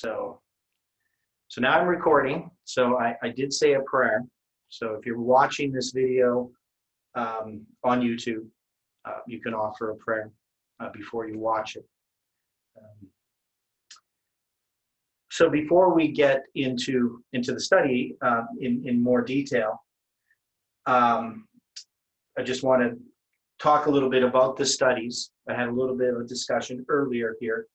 So now I'm recording. So I did say a prayer. So if you're watching this video on YouTube, you can offer a prayer before you watch it. So before we get into the study in more detail, I just want to talk a little bit about the studies. I had a little bit of a discussion earlier here.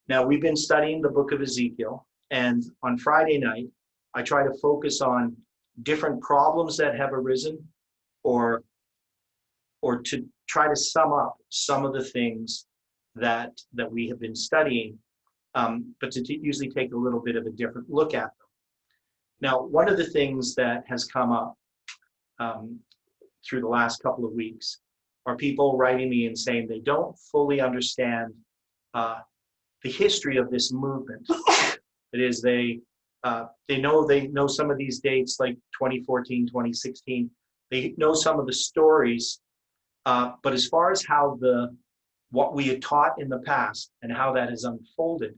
Now, we've been studying the book of Ezekiel, and on Friday night, I try to focus on different problems that have arisen, or to try to sum up some of the things that we have been studying, but to usually take a little bit of a different look at them. Now, one of the things that has come up through the last couple of weeks are people writing me and saying they don't fully understand the history of this movement. It is they know some of these dates, like 2014, 2016. They know some of the stories, but as far as how what we had taught in the past and how that has unfolded,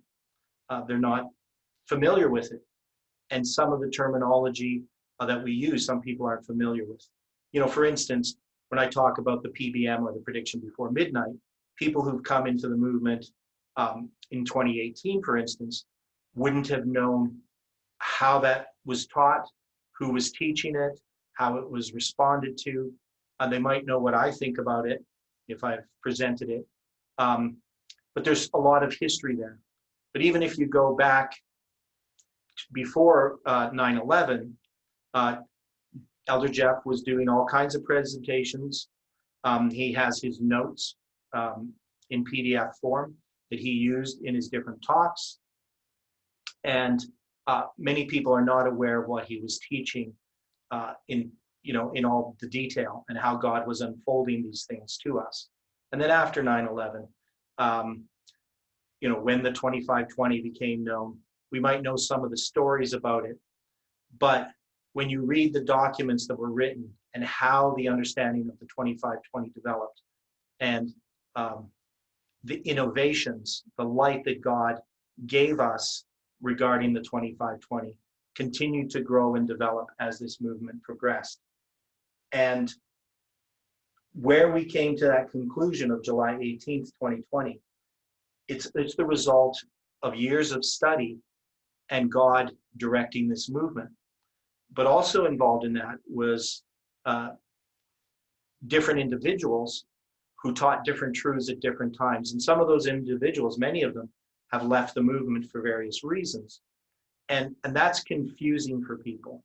they're not familiar with it. And some of the terminology that we use, some people aren't familiar with. You know, for instance, when I talk about the PBM, or the prediction before midnight, people who've come into the movement in 2018, for instance, wouldn't have known how that was taught, who was teaching it, how it was responded to. And they might know what I think about it if I've presented it. But there's a lot of history there. But even if you go back before 9/11, Elder Jeff was doing all kinds of presentations. He has his notes in PDF form that he used in his different talks. And many people are not aware of what he was teaching in all the detail and how God was unfolding these things to us. And then after 9/11, when the 2520 became known, we might know some of the stories about it. But when you read the documents that were written and how the understanding of the 2520 developed, and the innovations, the light that God gave us regarding the 2520 continued to grow and develop as this movement progressed. And where we came to that conclusion of July 18th, 2020, it's the result of years of study and God directing this movement. But also involved in that was different individuals who taught different truths at different times. And some of those individuals, many of them, have left the movement for various reasons. And that's confusing for people.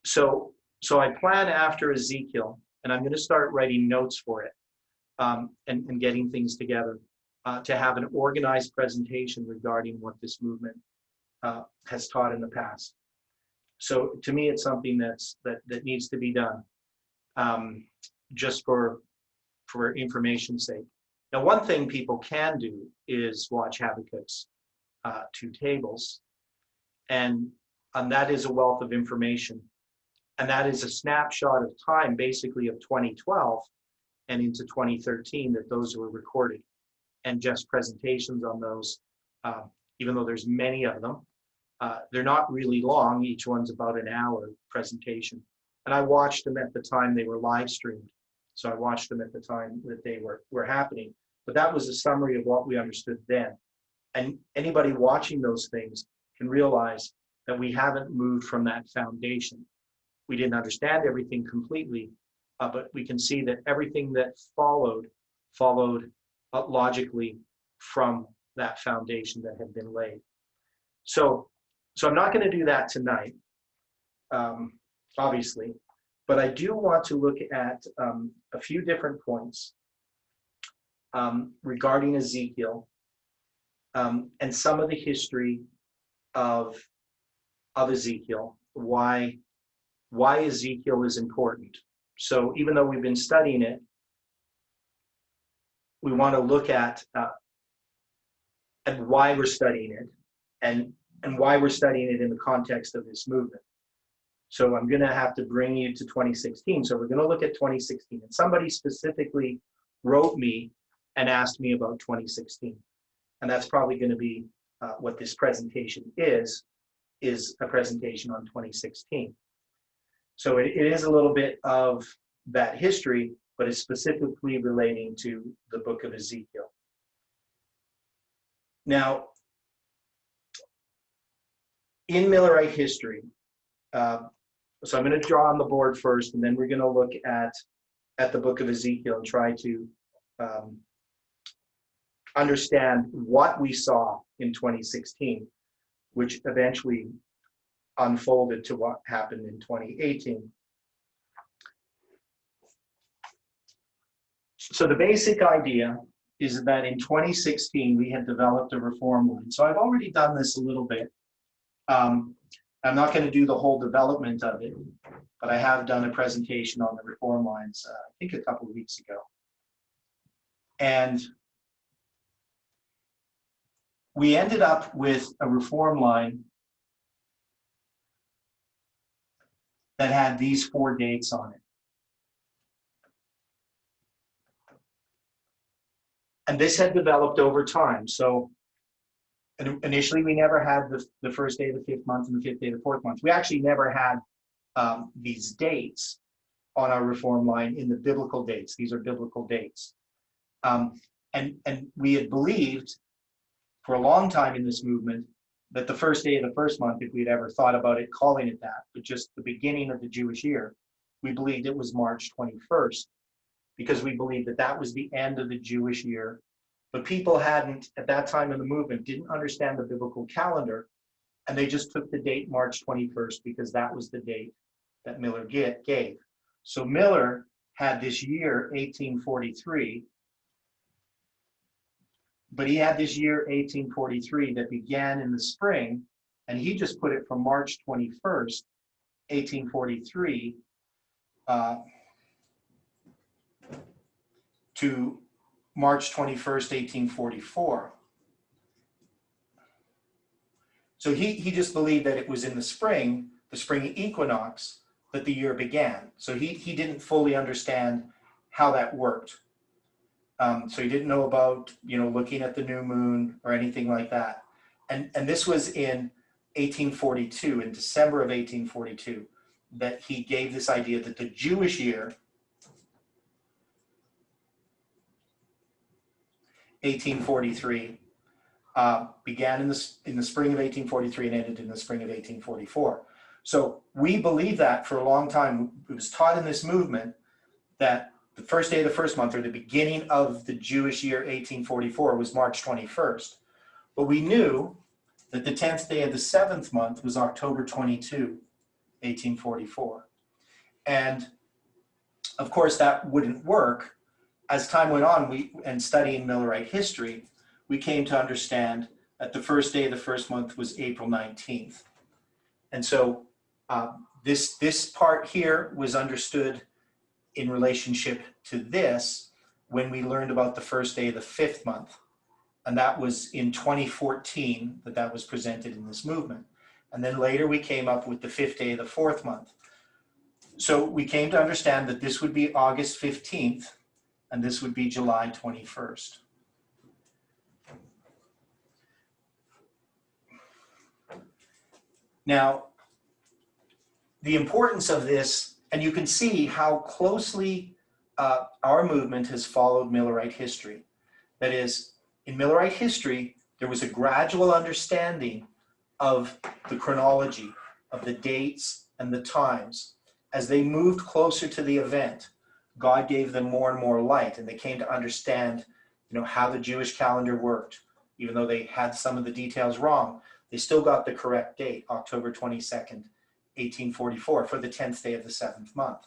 So I plan after Ezekiel, and I'm going to start writing notes for it and getting things together to have an organized presentation regarding what this movement has taught in the past. So to me, it's something that needs to be done just for information's sake. Now, one thing people can do is watch Habakkuk's 2 tables, and that is a wealth of information. And that is a snapshot of time, basically, of 2012 and into 2013, that those were recorded, and just presentations on those, even though there's many of them. They're not really long. Each one's about an hour presentation. And I watched them at the time they were live streamed. So I watched them at the time that they were happening. But that was a summary of what we understood then. And anybody watching those things can realize that we haven't moved from that foundation. We didn't understand everything completely, but we can see that everything that followed logically from that foundation that had been laid. So I'm not going to do that tonight, obviously, but I do want to look at a few different points regarding Ezekiel and some of the history of Ezekiel, why Ezekiel is important. So even though we've been studying it, we want to look at why we're studying it and why we're studying it in the context of this movement. So I'm going to have to bring you to 2016. So we're going to look at 2016. And somebody specifically wrote me and asked me about 2016. And that's probably going to be what this presentation is a presentation on 2016. So it is a little bit of that history, but it's specifically relating to the book of Ezekiel. Now, in Millerite history, so I'm going to draw on the board first, and then we're going to look at the book of Ezekiel and try to understand what we saw in 2016, which eventually unfolded to what happened in 2018. So the basic idea is that in 2016, we had developed a reform line. So I've already done this a little bit. I'm not going to do the whole development of it, but I have done a presentation on the reform lines, I think a couple of weeks ago. And we ended up with a reform line that had these 4 dates on it. And this had developed over time. So initially, we never had the first day of the 5th month and the 5th day of the 4th month. We actually never had these dates on our reform line in the biblical dates. These are biblical dates. And we had believed for a long time in this movement that the first day of the 1st month, if we'd ever thought about it, calling it that, but just the beginning of the Jewish year, we believed it was March 21st, because we believed that that was the end of the Jewish year. But people hadn't, at that time in the movement, didn't understand the biblical calendar, and they just took the date March 21st because that was the date that Miller gave. So Miller had this year, 1843, but he had this year, 1843, that began in the spring, and he just put it from March 21st, 1843, to March 21st, 1844. So he just believed that it was in the spring equinox, that the year began. So he didn't fully understand how that worked. So he didn't know about, looking at the new moon or anything like that. And this was in 1842, in December of 1842, that he gave this idea that the Jewish year, 1843, began in the spring of 1843 and ended in the spring of 1844. So we believe that for a long time. It was taught in this movement that the first day of the 1st month, or the beginning of the Jewish year 1844, was March 21st. But we knew that the 10th day of the 7th month was October 22, 1844. And of course, that wouldn't work. As time went on, and studying Millerite history, we came to understand that the first day of the 1st month was April 19th. And so this part here was understood in relationship to this when we learned about the first day of the 5th month. And that was in 2014 that was presented in this movement. And then later we came up with the 5th day of the 4th month. So we came to understand that this would be August 15th and this would be July 21st. Now, the importance of this, and you can see how closely our movement has followed Millerite history. That is, in Millerite history, there was a gradual understanding of the chronology, of the dates and the times. As they moved closer to the event, God gave them more and more light, and they came to understand, how the Jewish calendar worked. Even though they had some of the details wrong, they still got the correct date, October 22nd, 1844, for the 10th day of the 7th month.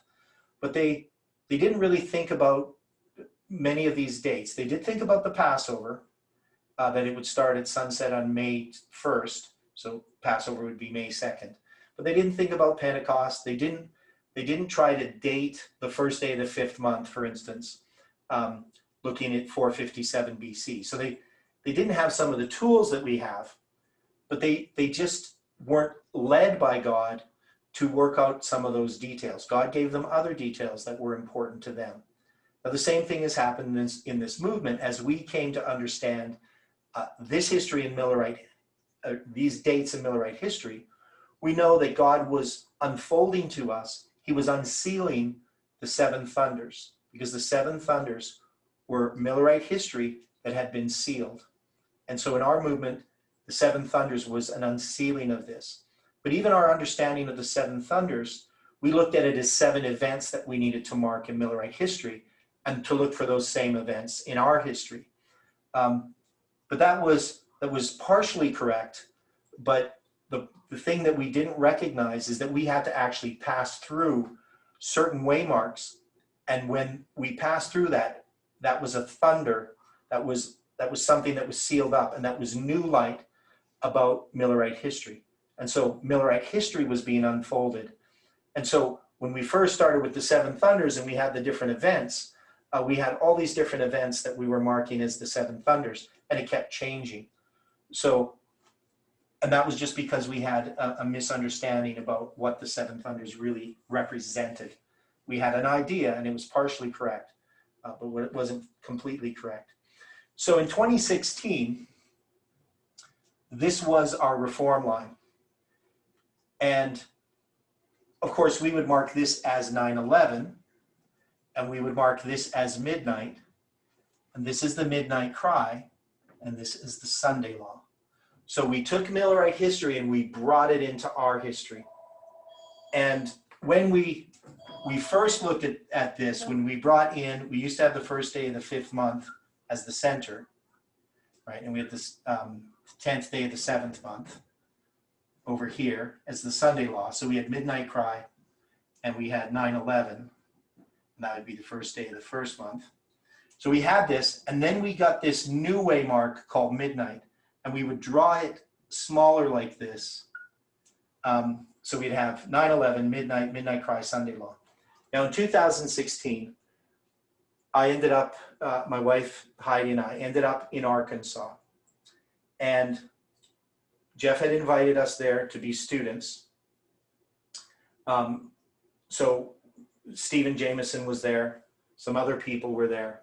But they didn't really think about many of these dates. They did think about the Passover, that it would start at sunset on May 1st, so Passover would be May 2nd. But they didn't think about Pentecost. They didn't try to date the first day of the 5th month, for instance, looking at 457 BC. So they didn't have some of the tools that we have, but they just weren't led by God to work out some of those details. God gave them other details that were important to them. Now, the same thing has happened in this movement as we came to understand this history in Millerite these dates in Millerite history, we know that God was unfolding to us. He was unsealing the seven thunders, because the seven thunders were Millerite history that had been sealed. And so in our movement, the seven thunders was an unsealing of this. But even our understanding of the seven thunders, we looked at it as seven events that we needed to mark in Millerite history and to look for those same events in our history. But that was partially correct. But the thing that we didn't recognize is that we had to actually pass through certain waymarks. And when we passed through that, that was a thunder. That was something that was sealed up, and that was new light about Millerite history. And so Millerite history was being unfolded. And so when we first started with the seven thunders and we had the different events, we had all these different events that we were marking as the seven thunders, and it kept changing. So, and that was just because we had a misunderstanding about what the seven thunders really represented. We had an idea, and it was partially correct, but it wasn't completely correct. So in 2016, this was our reform line. And of course, we would mark this as 9/11, and we would mark this as midnight. And this is the midnight cry, and this is the Sunday law. So we took Millerite history and we brought it into our history. And when we first looked at this, when we brought in, we used to have the first day of the 5th month as the center, right? And we had this 10th day of the 7th month over here as the Sunday law. So we had midnight cry, and we had 9/11, and that would be the first day of the 1st month. So we had this, and then we got this new waymark called midnight, and we would draw it smaller like this. So we'd have 9/11, midnight, midnight cry, Sunday law. Now in 2016, I ended up, my wife Heidi and I ended up in Arkansas. And Jeff had invited us there to be students. So Stephen Jameson was there, some other people were there.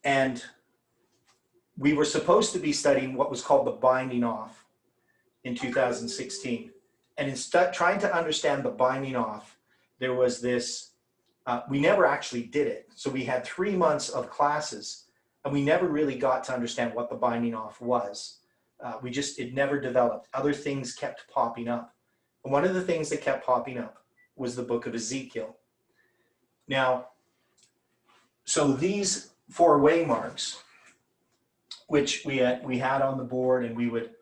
And we were supposed to be studying what was called the binding off in 2016. And instead, trying to understand the binding off, there was this, we never actually did it. So we had 3 months of classes, and we never really got to understand what the binding off was. It never developed. Other things kept popping up. And one of the things that kept popping up was the book of Ezekiel. Now, so these 4 waymarks, which we had on the board, and we would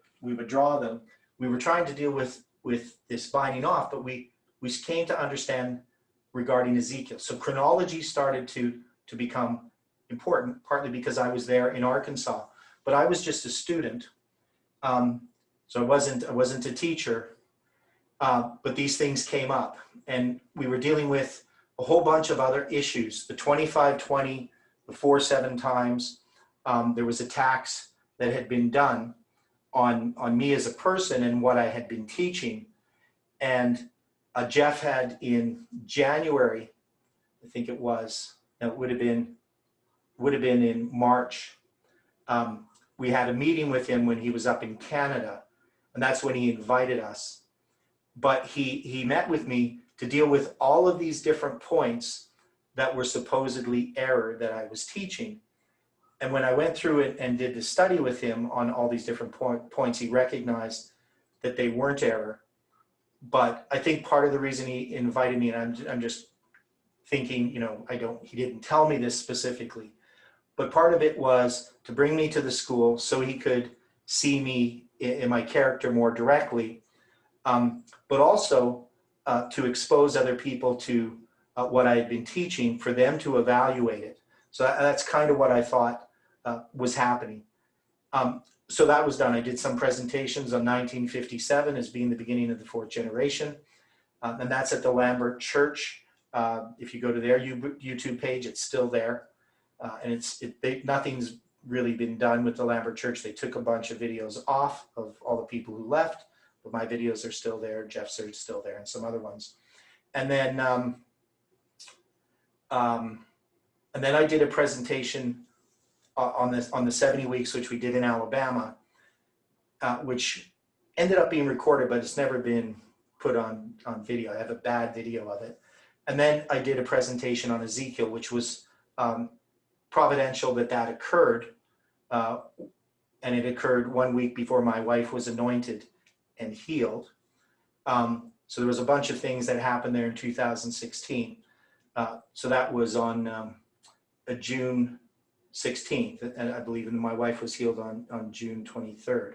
draw them, we were trying to deal with this binding off, but we came to understand regarding Ezekiel. So chronology started to become important, partly because I was there in Arkansas, but I was just a student. So I wasn't a teacher, but these things came up, and we were dealing with a whole bunch of other issues. The 25-20, the 4-7 times, there was attacks that had been done on me as a person and what I had been teaching. And Jeff had in January, I think it was, no, it would have been in March. We had a meeting with him when he was up in Canada, and that's when he invited us. But he met with me to deal with all of these different points that were supposedly error that I was teaching. And when I went through it and did the study with him on all these different points, he recognized that they weren't error. But I think part of the reason he invited me, and I'm just thinking, he didn't tell me this specifically, but part of it was to bring me to the school so he could see me in my character more directly, but also to expose other people to what I had been teaching, for them to evaluate it. So that's kind of what I thought was happening. So that was done. I did some presentations on 1957 as being the beginning of the 4th generation. And that's at the Lambert Church. If you go to their YouTube page, it's still there. And nothing's really been done with the Lambert Church. They took a bunch of videos off of all the people who left, but my videos are still there. Jeff's are still there, and some other ones. And then I did a presentation on the 70 weeks, which we did in Alabama. which ended up being recorded, but it's never been put on video. I have a bad video of it. And then I did a presentation on Ezekiel, which was providential that occurred. And it occurred 1 week before my wife was anointed and healed. So there was a bunch of things that happened there in 2016. So that was on June 16th, and I believe my wife was healed on June 23rd.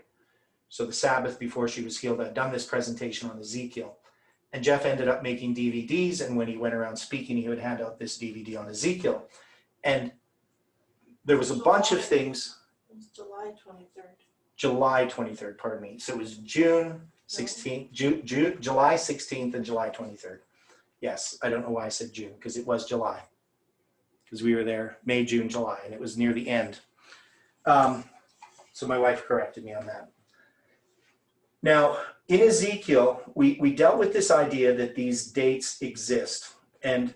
So the Sabbath before she was healed, I'd done this presentation on Ezekiel. And Jeff ended up making DVDs, and when he went around speaking, he would hand out this DVD on Ezekiel. And there was a bunch of things. It was July 23rd. July 23rd, pardon me. So it was June 16th, July 16th and July 23rd. Yes, I don't know why I said June, because it was July. Because we were there May, June, July, and it was near the end. So my wife corrected me on that. Now, in Ezekiel, we dealt with this idea that these dates exist. And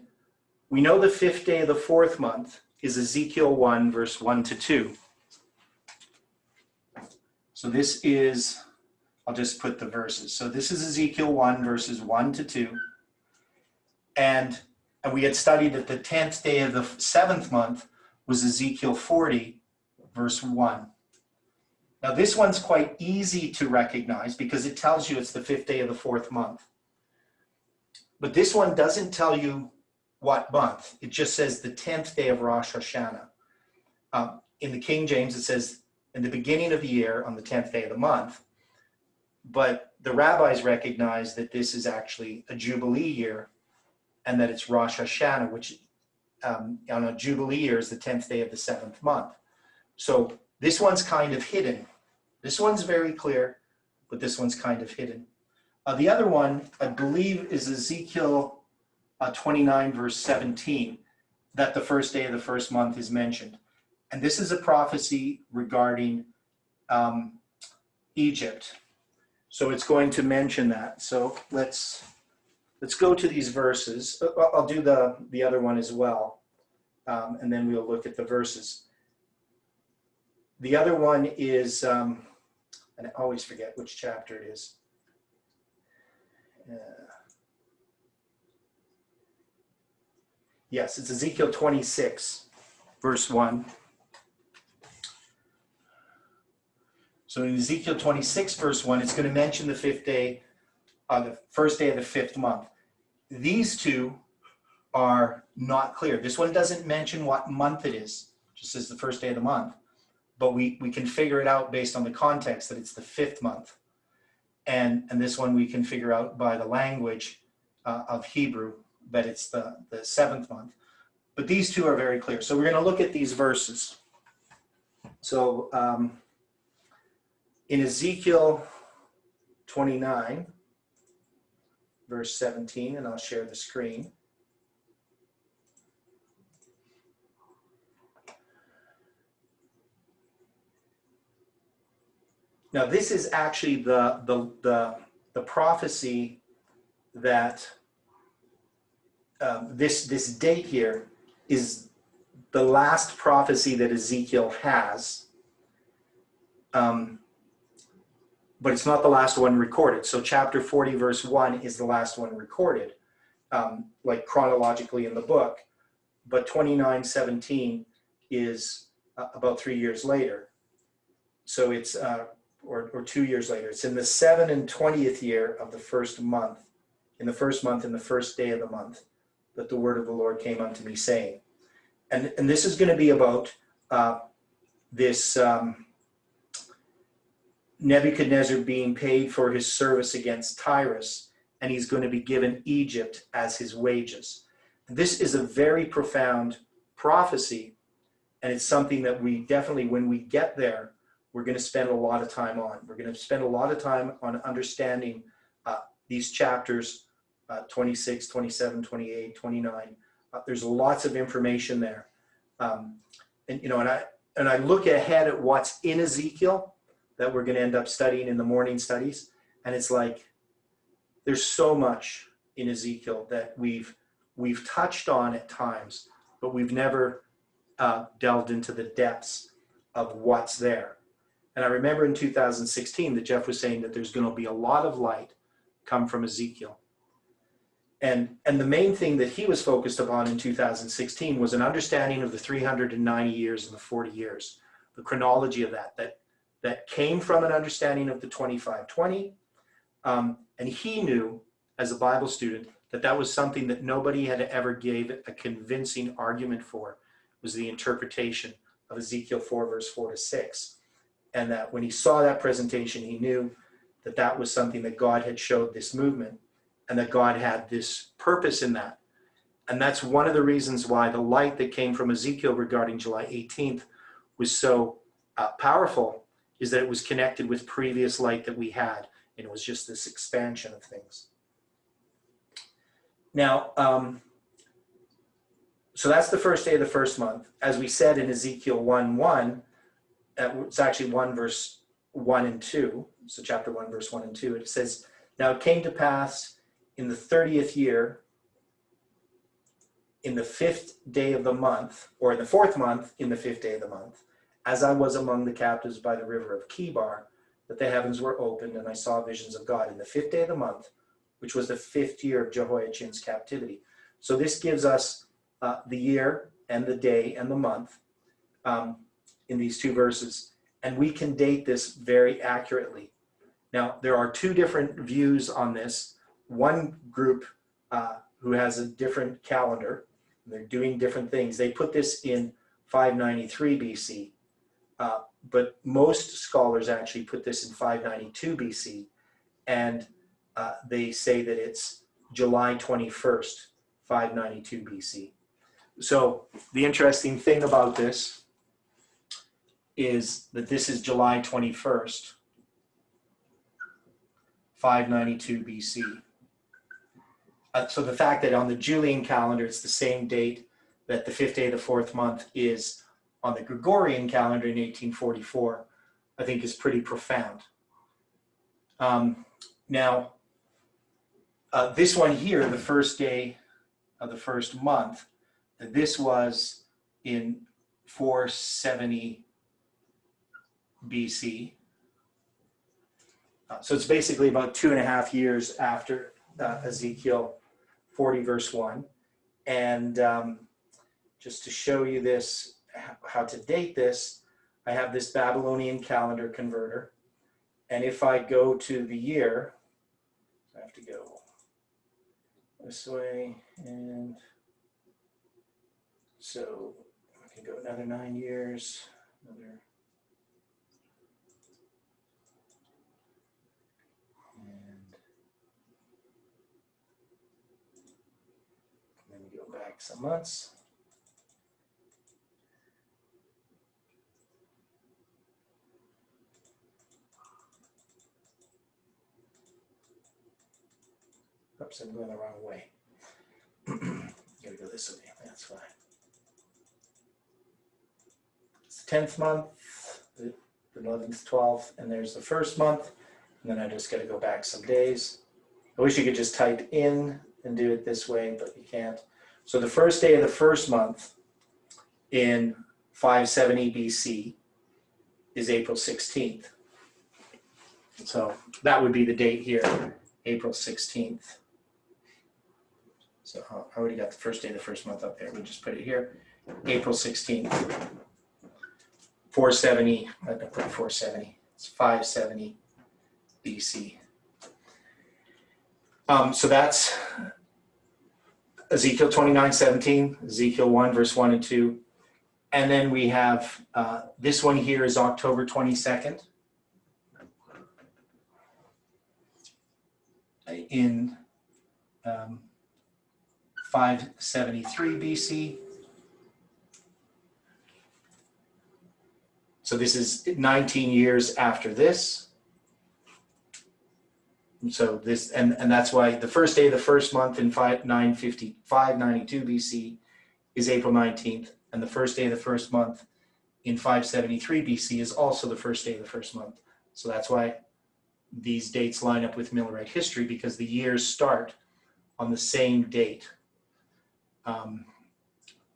we know the 5th day of the 4th month is Ezekiel 1, verse 1 to 2. So this is, I'll just put the verses. So this is Ezekiel 1, verses 1 to 2. And we had studied that the 10th day of the 7th month was Ezekiel 40, verse 1. Now this one's quite easy to recognize because it tells you it's the 5th day of the 4th month. But this one doesn't tell you what month. It just says the 10th day of Rosh Hashanah. In the King James, it says in the beginning of the year on the 10th day of the month. But the rabbis recognize that this is actually a Jubilee year and that it's Rosh Hashanah, which on a Jubilee year is the 10th day of the 7th month. So this one's kind of hidden. This one's very clear, but this one's kind of hidden. The other one, I believe, is Ezekiel 29, verse 17, that the 1st day of the 1st month is mentioned. And this is a prophecy regarding Egypt. So it's going to mention that. So let's go to these verses. I'll do the other one as well, and then we'll look at the verses. The other one is, and I always forget which chapter it is. Yes, it's Ezekiel 26, verse 1. So in Ezekiel 26, verse 1, it's going to mention the 5th day, the 1st day of the 5th month. These two are not clear. This one doesn't mention what month it is, it just says the 1st day of the month. But we can figure it out based on the context that it's the 5th month. And this one we can figure out by the language of Hebrew that it's the 7th month. But these two are very clear. So we're going to look at these verses. So in Ezekiel 29, verse 17, and I'll share the screen. Now, this is actually the prophecy that this date here is the last prophecy that Ezekiel has, but it's not the last one recorded. So chapter 40, verse 1 is the last one recorded, like chronologically in the book, but 29:17 is about 3 years later. So it's or 2 years later. It's in the 7th and 20th year of the 1st month, in the 1st month, in the 1st day of the month, that the word of the Lord came unto me, saying. And this is going to be about this Nebuchadnezzar being paid for his service against Tyrus, and he's going to be given Egypt as his wages. This is a very profound prophecy, and it's something that we definitely, when we get there, we're going to spend a lot of time on. We're going to spend a lot of time on understanding these chapters, 26, 27, 28, 29. There's lots of information there. And I look ahead at what's in Ezekiel that we're going to end up studying in the morning studies. And it's like, there's so much in Ezekiel that we've touched on at times, but we've never delved into the depths of what's there. And I remember in 2016 that Jeff was saying that there's going to be a lot of light come from Ezekiel. And the main thing that he was focused upon in 2016 was an understanding of the 390 years and the 40 years, the chronology of that came from an understanding of the 2520. And he knew, as a Bible student, that was something that nobody had ever gave a convincing argument for, was the interpretation of Ezekiel 4, verse 4 to 6. And that when he saw that presentation, he knew that that was something that God had showed this movement, and that God had this purpose in that. And that's one of the reasons why the light that came from Ezekiel regarding July 18th was so powerful, is that it was connected with previous light that we had, and it was just this expansion of things. Now, so that's the first day of the first month. As we said in Ezekiel 1:1, it's actually 1 verse 1 and 2, so chapter 1 verse 1 and 2, it says, "Now it came to pass in the 30th year, in the 5th day of the month, or in the 4th month, in the 5th day of the month, as I was among the captives by the river of Kibar, that the heavens were opened, and I saw visions of God in the 5th day of the month, which was the 5th year of Jehoiachin's captivity." So this gives us the year and the day and the month in these two verses, and we can date this very accurately. Now, there are two different views on this. One group who has a different calendar, and they're doing different things. They put this in 593 BC, but most scholars actually put this in 592 BC, and they say that it's July 21st, 592 BC. So the interesting thing about this is that this is July 21st, 592 BC. So the fact that on the Julian calendar, it's the same date that the 5th day of the 4th month is on the Gregorian calendar in 1844, I think is pretty profound. Now, this one here, the first day of the first month, this was in 470 BC. So it's basically about 2.5 years after Ezekiel 40 verse 1. And just to show you this, how to date this, I have this Babylonian calendar converter. And if I go to the year, I have to go this way, and so I can go another 9 years, another, and then we go back some months. Oops, I'm going the wrong way. Gotta go this way, that's fine. It's the 10th month, the 11th, 12th, and there's the first month. And then I just gotta go back some days. I wish you could just type in and do it this way, but you can't. So the first day of the first month in 570 BC is April 16th. So that would be the date here, April 16th. So I already got the first day of the first month up there. We just put it here, April 16th, 470, I put 470, it's 570 BC. So that's Ezekiel 29:17, Ezekiel 1 verse 1 and 2. And then we have, this one here is October 22nd in 573 BC. So this is 19 years after this. So this, and that's why the first day of the first month in 592 BC is April 19th, and the first day of the first month in 573 BC is also the first day of the first month. So that's why these dates line up with Millerite history, because the years start on the same date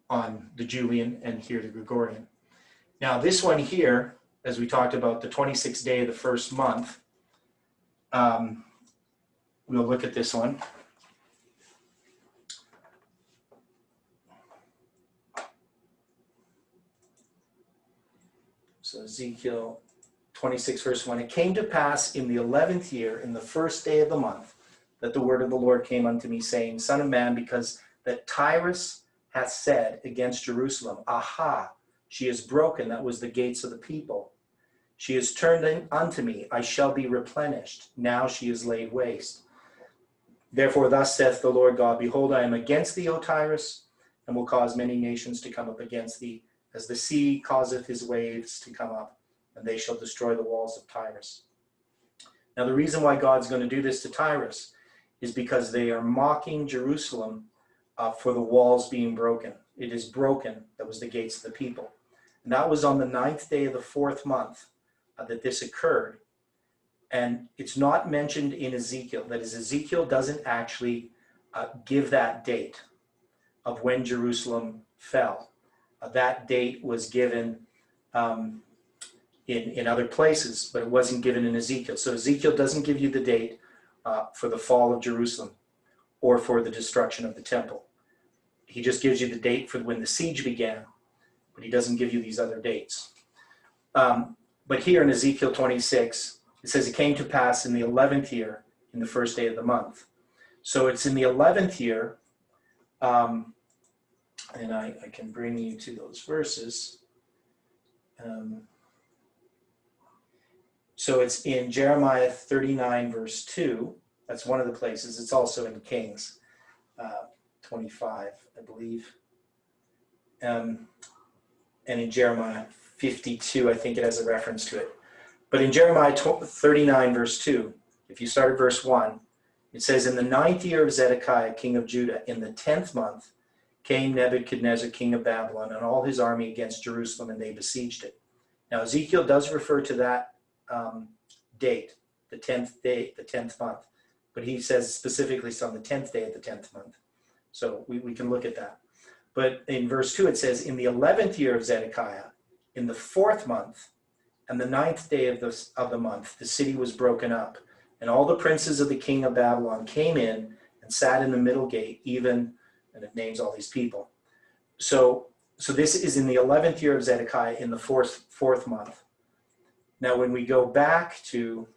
on the Julian and here the Gregorian. Now this one here as we talked about, the 26th day of the first month. We'll look at this one. So Ezekiel 26, verse 1. It came to pass in the 11th year, in the first day of the month, that the word of the Lord came unto me, saying, Son of man, because that Tyrus hath said against Jerusalem, Aha, she is broken, that was the gates of the people. She is turned in unto me, I shall be replenished. Now she is laid waste. Therefore thus saith the Lord God, Behold, I am against thee, O Tyrus, and will cause many nations to come up against thee, as the sea causeth his waves to come up, and they shall destroy the walls of Tyrus. Now the reason why God's going to do this to Tyrus is because they are mocking Jerusalem for the walls being broken. It is broken, that was the gates of the people. And that was on the 9th day of the 4th month that this occurred. And it's not mentioned in Ezekiel. That is, Ezekiel doesn't actually give that date of when Jerusalem fell. That date was given in other places, but it wasn't given in Ezekiel. So Ezekiel doesn't give you the date for the fall of Jerusalem or for the destruction of the temple. He just gives you the date for when the siege began, but he doesn't give you these other dates. But here in Ezekiel 26, it says it came to pass in the 11th year, in the first day of the month. So it's in the 11th year, and I can bring you to those verses. So it's in Jeremiah 39, verse 2. That's one of the places. It's also in Kings 25, I believe. And in Jeremiah 52, I think it has a reference to it. But in Jeremiah 39, verse 2, if you start at verse 1, it says, In the 9th year of Zedekiah, king of Judah, in the 10th month, came Nebuchadnezzar, king of Babylon, and all his army against Jerusalem, and they besieged it. Now, Ezekiel does refer to that date, the 10th day, the 10th month. But he says specifically it's on the 10th day of the 10th month. So we can look at that. But in verse 2, it says, In the 11th year of Zedekiah, in the 4th month, and the 9th day of the month, the city was broken up. And all the princes of the king of Babylon came in and sat in the middle gate, even, and it names all these people. So this is in the 11th year of Zedekiah, in the fourth month. Now, when we go back to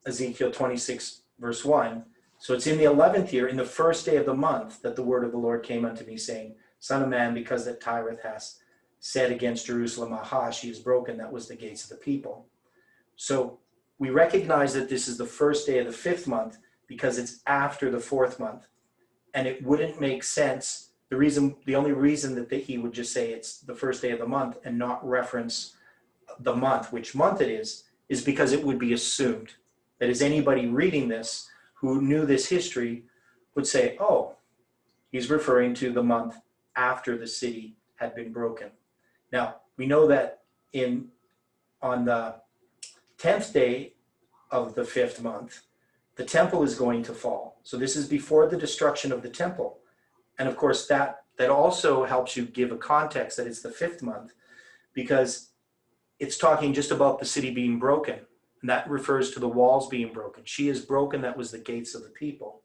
Ezekiel 26, verse 1, so it's in the 11th year, in the first day of the month, that the word of the Lord came unto me, saying, Son of man, because that Tyrus has said against Jerusalem, Aha, she is broken, that was the gates of the people. So we recognize that this is the first day of the 5th month because it's after the 4th month. And it wouldn't make sense. The only reason that he would just say it's the first day of the month and not reference the month, which month it is because it would be assumed that as anybody reading this who knew this history would say, oh, he's referring to the month after the city had been broken. Now, we know that on the 10th day of the 5th month, the temple is going to fall. So this is before the destruction of the temple. And of course, that also helps you give a context that it's the 5th month because it's talking just about the city being broken. And that refers to the walls being broken. She is broken, that was the gates of the people.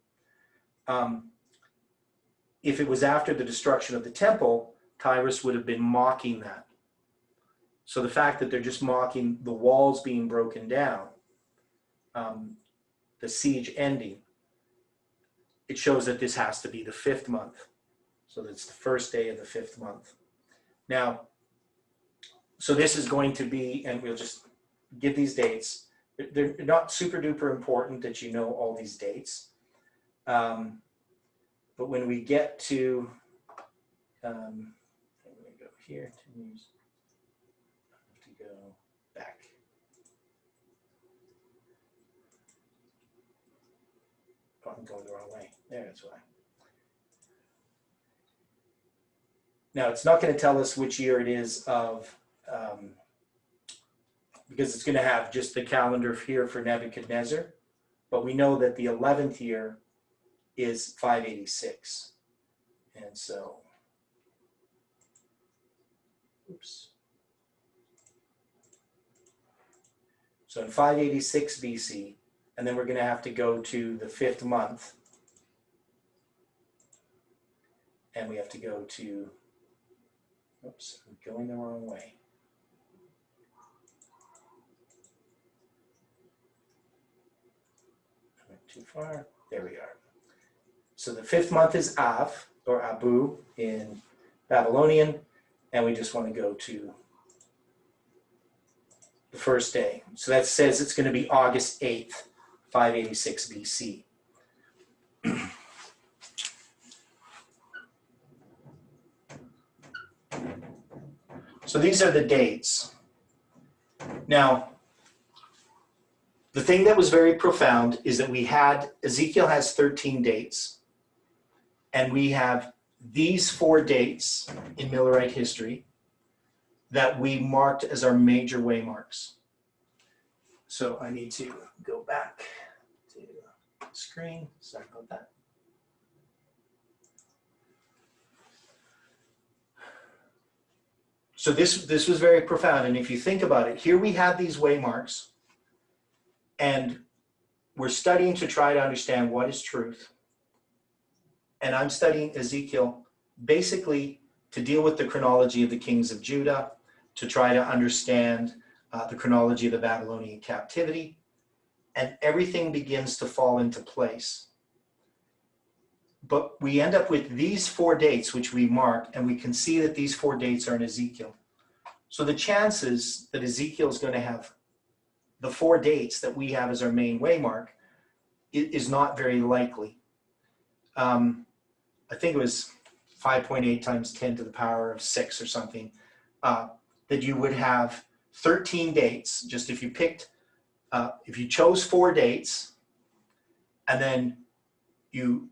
If it was after the destruction of the temple, Tyrus would have been mocking that. So the fact that they're just mocking the walls being broken down, the siege ending, it shows that this has to be the 5th month. So that's the first day of the 5th month. Now, so this is going to be, and we'll just give these dates. They're not super duper important that you know all these dates. But when we get to, I'm going to go here to news. I have to go back. Oh, I'm going the wrong way. That's why. Now, it's not going to tell us which year it is of, because it's going to have just the calendar here for Nebuchadnezzar. But we know that the 11th year is 586. And so oops. So in 586 BC, and then we're going to have to go to the 5th month. And we have to go to, oops, I'm going the wrong way. I went too far. There we are. So the 5th month is Av, or Abu in Babylonian, and we just want to go to the first day. So that says it's going to be August 8th, 586 BC. So these are the dates. Now, the thing that was very profound is that Ezekiel has 13 dates, and we have these 4 dates in Millerite history that we marked as our major waymarks. So I need to go back to the screen. Sorry about that. So this was very profound, and if you think about it, here we have these waymarks, and we're studying to try to understand what is truth. And I'm studying Ezekiel basically to deal with the chronology of the kings of Judah, to try to understand the chronology of the Babylonian captivity, and everything begins to fall into place. But we end up with these 4 dates, which we mark, and we can see that these 4 dates are in Ezekiel. So the chances that Ezekiel is going to have the 4 dates that we have as our main waymark is not very likely. I think it was 5.8 times 10 to the power of 6 or something, that you would have 13 dates. Just if you picked, if you chose 4 dates, and then you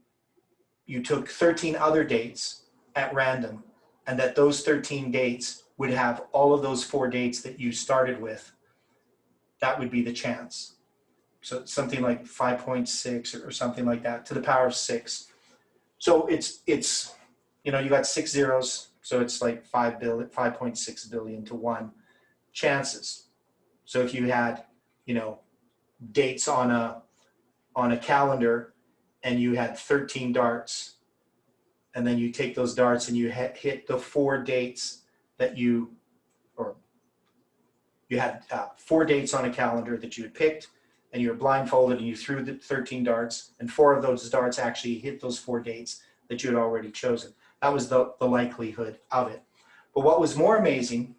took 13 other dates at random, and that those 13 dates would have all of those 4 dates that you started with, that would be the chance. So something like 5.6 or something like that to the power of 6. So it's you got 6 zeros, so it's like 5.6 billion to 1 chances. So if you had, dates on a calendar, and you had 13 darts, and then you take those darts and you hit the 4 dates that you had 4 dates on a calendar that you had picked, and you were blindfolded, and you threw the 13 darts, and 4 of those darts actually hit those 4 dates that you had already chosen. That was the likelihood of it. But what was more amazing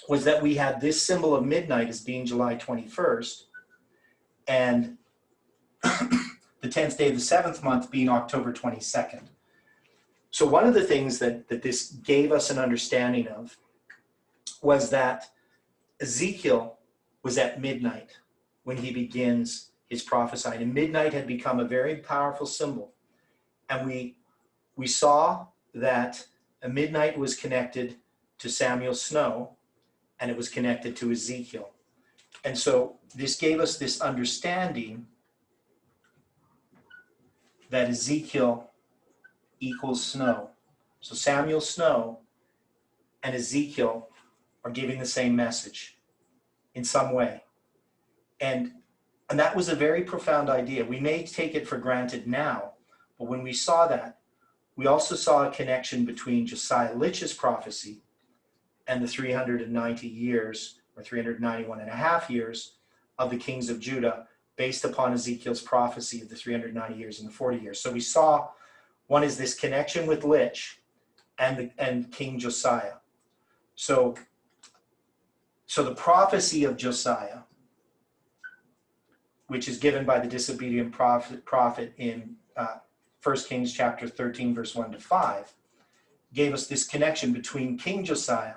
was that we had this symbol of midnight as being July 21st, and the 10th day of the 7th month being October 22nd. So one of the things that this gave us an understanding of was that Ezekiel was at midnight when he begins his prophesying. And midnight had become a very powerful symbol. And we saw that a midnight was connected to Samuel Snow, and it was connected to Ezekiel. And so this gave us this understanding that Ezekiel equals snow. So Samuel Snow and Ezekiel are giving the same message in some way. And that was a very profound idea. We may take it for granted now, but when we saw that, we also saw a connection between Josiah Litch's prophecy and the 390 years, or 391 and a half years, of the kings of Judah, based upon Ezekiel's prophecy of the 390 years and the 40 years. So we saw one is this connection with Lich and King Josiah. So the prophecy of Josiah, which is given by the disobedient prophet in 1 Kings chapter 13, verse 1 to 5, gave us this connection between King Josiah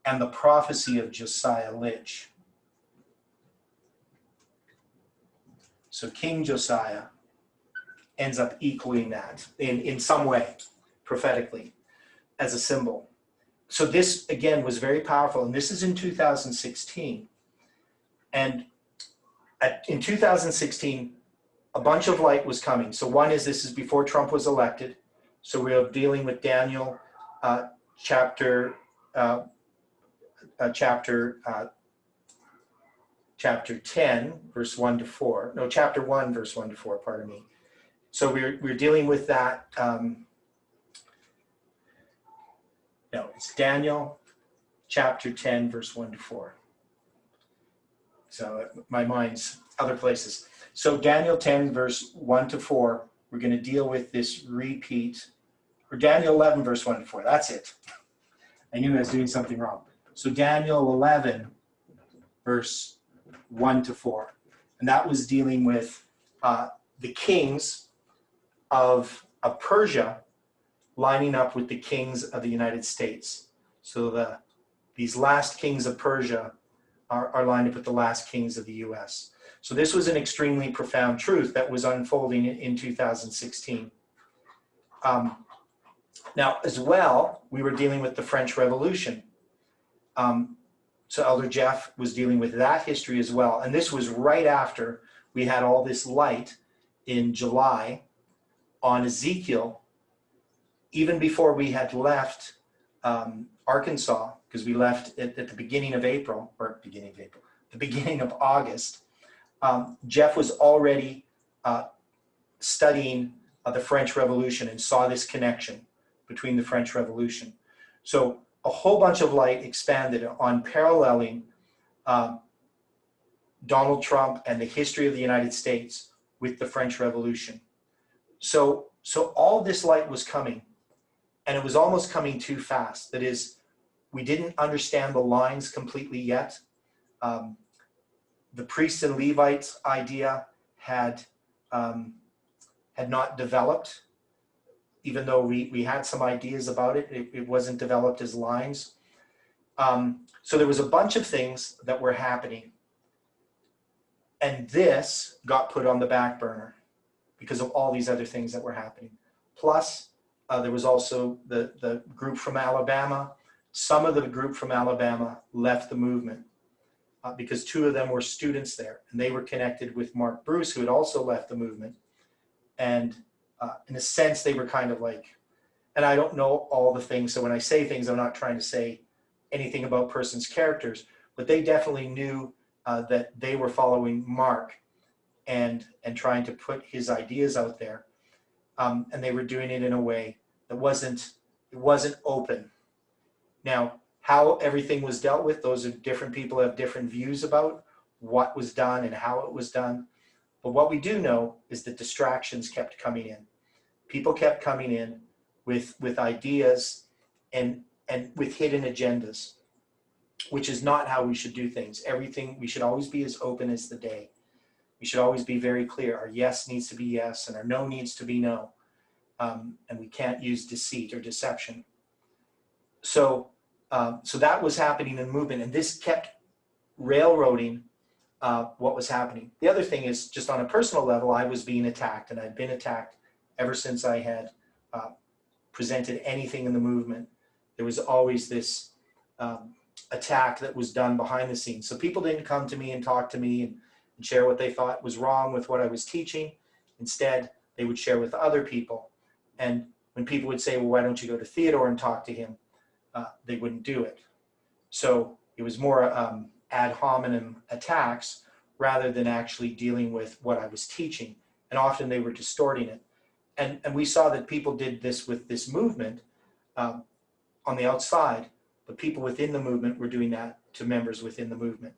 and the prophecy of Josiah Lich. So King Josiah ends up equaling that in some way, prophetically, as a symbol. So this, again, was very powerful, and this is in 2016. And in 2016, a bunch of light was coming. So one is, this is before Trump was elected. So we're dealing with Daniel chapter chapter 10, verse 1 to 4. No, chapter 1, verse 1 to 4, pardon me. So we're dealing with that. No, it's Daniel chapter 10, verse 1 to 4. So my mind's other places. So Daniel 10, verse 1 to 4, we're going to deal with this repeat, or Daniel 11, verse 1 to 4. That's it. I knew I was doing something wrong. So Daniel 11, verse 1 to 4. And that was dealing with the kings of Persia lining up with the kings of the United States. So these last kings of Persia are lined up with the last kings of the US. So this was an extremely profound truth that was unfolding in 2016. Now, as well, we were dealing with the French Revolution. So Elder Jeff was dealing with that history as well. And this was right after we had all this light in July on Ezekiel, even before we had left Arkansas, because we left at the beginning of April, the beginning of August. Jeff was already studying the French Revolution and saw this connection between the French Revolution. So a whole bunch of light expanded on paralleling Donald Trump and the history of the United States with the French Revolution. So all this light was coming, and it was almost coming too fast. That is, we didn't understand the lines completely yet. The priests and Levites idea had not developed. Even though we had some ideas about it, it wasn't developed as lines. So there was a bunch of things that were happening. And this got put on the back burner because of all these other things that were happening. Plus, there was also the group from Alabama. Some of the group from Alabama left the movement because two of them were students there. And they were connected with Mark Bruce, who had also left the movement. And in a sense, they were kind of like, and I don't know all the things, so when I say things, I'm not trying to say anything about persons' characters, but they definitely knew that they were following Mark and trying to put his ideas out there, and they were doing it in a way that wasn't open. Now, how everything was dealt with, those are different people have different views about what was done and how it was done. But what we do know is that distractions kept coming in. People kept coming in with ideas and with hidden agendas, which is not how we should do things. Everything, we should always be as open as the day. We should always be very clear. Our yes needs to be yes and our no needs to be no. And we can't use deceit or deception. So that was happening in movement, and this kept railroading what was happening. The other thing is, just on a personal level, I was being attacked, and I'd been attacked ever since I had presented anything in the movement. There was always this attack that was done behind the scenes. So people didn't come to me and talk to me and share what they thought was wrong with what I was teaching. Instead, they would share with other people. And when people would say, well, why don't you go to Theodore and talk to him? They wouldn't do it. So it was more ad hominem attacks rather than actually dealing with what I was teaching. And often they were distorting it. And we saw that people did this with this movement on the outside, but people within the movement were doing that to members within the movement.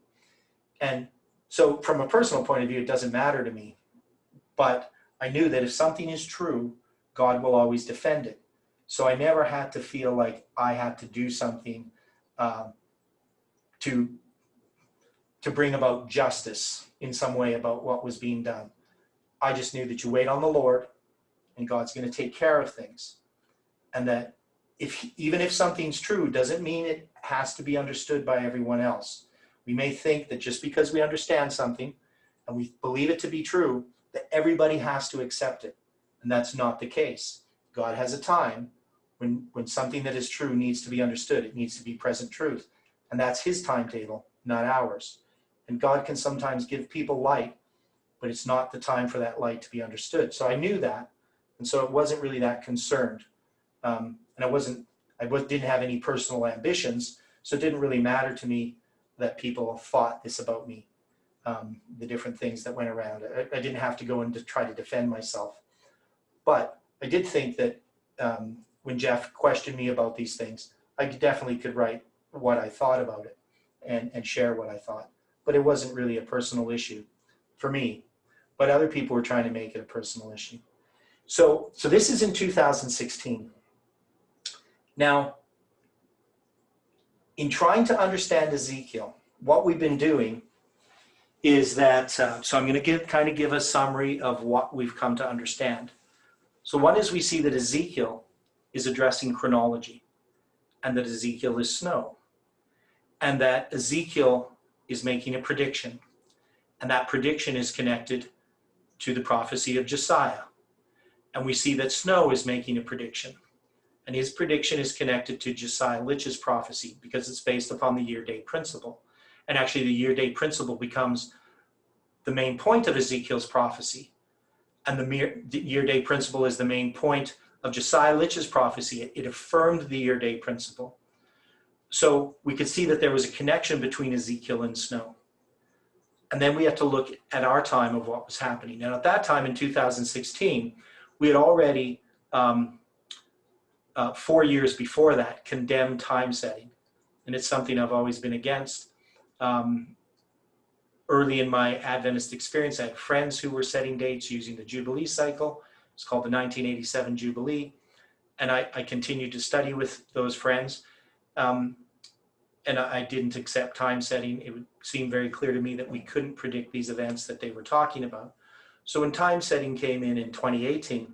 And so from a personal point of view, it doesn't matter to me. But I knew that if something is true, God will always defend it. So I never had to feel like I had to do something to bring about justice in some way about what was being done. I just knew that you wait on the Lord and God's going to take care of things. And that even if something's true, doesn't mean it has to be understood by everyone else. We may think that just because we understand something and we believe it to be true, that everybody has to accept it. And that's not the case. God has a time when something that is true needs to be understood. It needs to be present truth. And that's his timetable, not ours. And God can sometimes give people light, but it's not the time for that light to be understood. So I knew that. And so it wasn't really that concerned. And I didn't have any personal ambitions So it didn't really matter to me that people thought this about me, the different things that went around. I didn't have to go and to try to defend myself. But I did think that when Jeff questioned me about these things, I definitely could write what I thought about it and share what I thought. But it wasn't really a personal issue for me. But other people were trying to make it a personal issue. So this is in 2016. Now, in trying to understand Ezekiel, what we've been doing is that, so I'm going to give a summary of what we've come to understand. So one is we see that Ezekiel is addressing chronology, and that Ezekiel is snow, and that Ezekiel is making a prediction, and that prediction is connected to the prophecy of Josiah. And we see that snow is making a prediction, and his prediction is connected to Josiah Litch's prophecy because it's based upon the year-day principle. And actually the year-day principle becomes the main point of Ezekiel's prophecy, and the year-day principle is the main point of Josiah Litch's prophecy. It affirmed the year-day principle. So we could see that there was a connection between Ezekiel and snow. And then we have to look at our time of what was happening. Now, at that time in 2016, we had already, 4 years before that, condemned time setting. And it's something I've always been against. Early in my Adventist experience, I had friends who were setting dates using the Jubilee cycle. It's called the 1987 Jubilee. And I continued to study with those friends. And I didn't accept time setting. It would seem very clear to me that we couldn't predict these events that they were talking about. So when time setting came in 2018,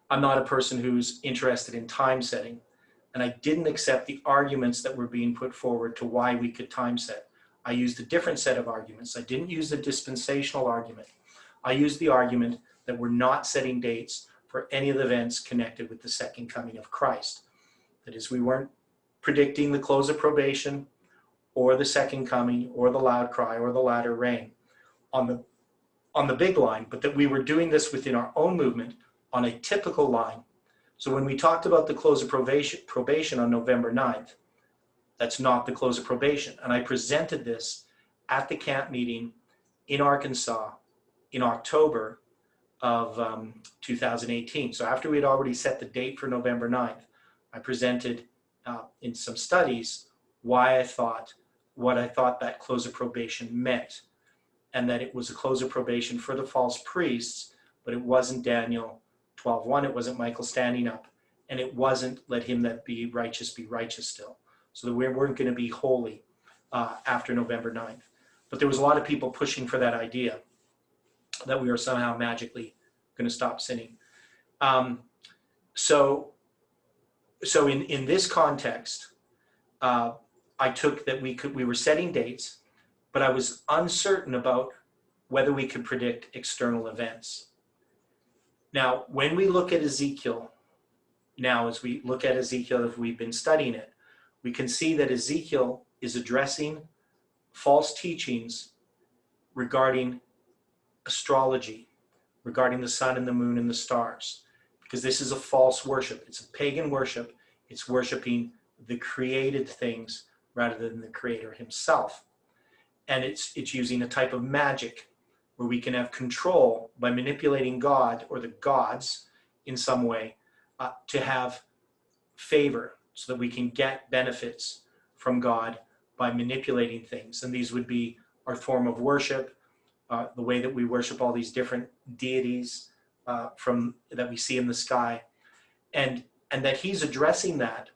I'm not a person who's interested in time setting. And I didn't accept the arguments that were being put forward to why we could time set. I used a different set of arguments. I didn't use the dispensational argument. I used the argument that we're not setting dates for any of the events connected with the second coming of Christ. That is, we weren't predicting the close of probation or the second coming or the loud cry or the latter rain on the big line, but that we were doing this within our own movement on a typical line. So when we talked about the close of probation on November 9th, that's not the close of probation. And I presented this at the camp meeting in Arkansas in October of 2018. So after we had already set the date for November 9th, I presented in some studies what I thought that close of probation meant, and that it was a close of probation for the false priests, but it wasn't Daniel 12:1, it wasn't Michael standing up, and it wasn't let him that be righteous still. So that we weren't going to be holy after November 9th. But there was a lot of people pushing for that idea that we were somehow magically going to stop sinning. So in this context, I took that we were setting dates, but I was uncertain about whether we could predict external events. Now, when we look at Ezekiel, as we've been studying it, we can see that Ezekiel is addressing false teachings regarding astrology, regarding the sun and the moon and the stars, because this is a false worship. It's a pagan worship. It's worshiping the created things rather than the creator himself. And it's using a type of magic where we can have control by manipulating God or the gods in some way to have favor so that we can get benefits from God by manipulating things. And these would be our form of worship, the way that we worship all these different deities that we see in the sky. And that he's addressing that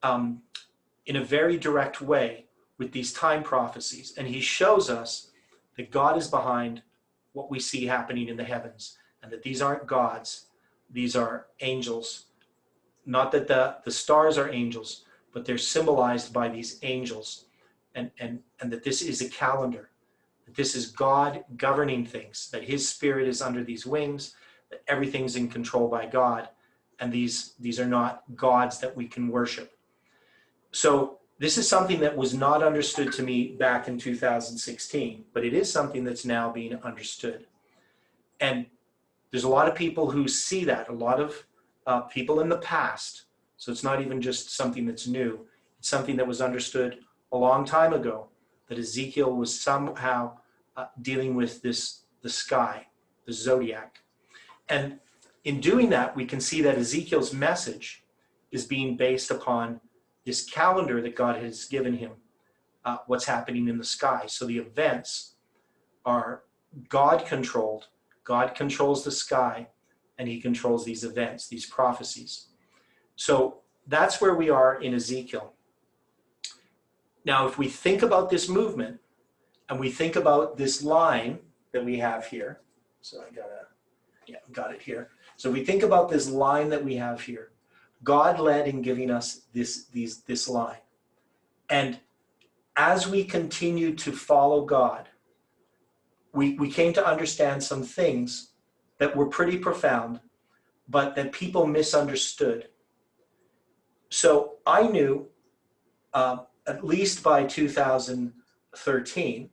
in a very direct way with these time prophecies. And he shows us that God is behind what we see happening in the heavens, and that these aren't gods, these are angels. Not that the stars are angels, but they're symbolized by these angels, and that this is a calendar, that this is God governing things, that his spirit is under these wings, that everything's in control by God, and these are not gods that we can worship. So this is something that was not understood to me back in 2016, but it is something that's now being understood. And there's a lot of people who see that, a lot of people in the past. So it's not even just something that's new. something that was understood a long time ago, that Ezekiel was somehow dealing with the sky, the zodiac. And in doing that, we can see that Ezekiel's message is being based upon this calendar that God has given him, what's happening in the sky. So the events are God controlled. God controls the sky, and he controls these events, these prophecies. So that's where we are in Ezekiel. Now, if we think about this movement, and we think about this line that we have here, so got it here. So we think about this line that we have here. God led in giving us this line. And as we continue to follow God, we came to understand some things that were pretty profound, but that people misunderstood. So I knew, at least by 2013,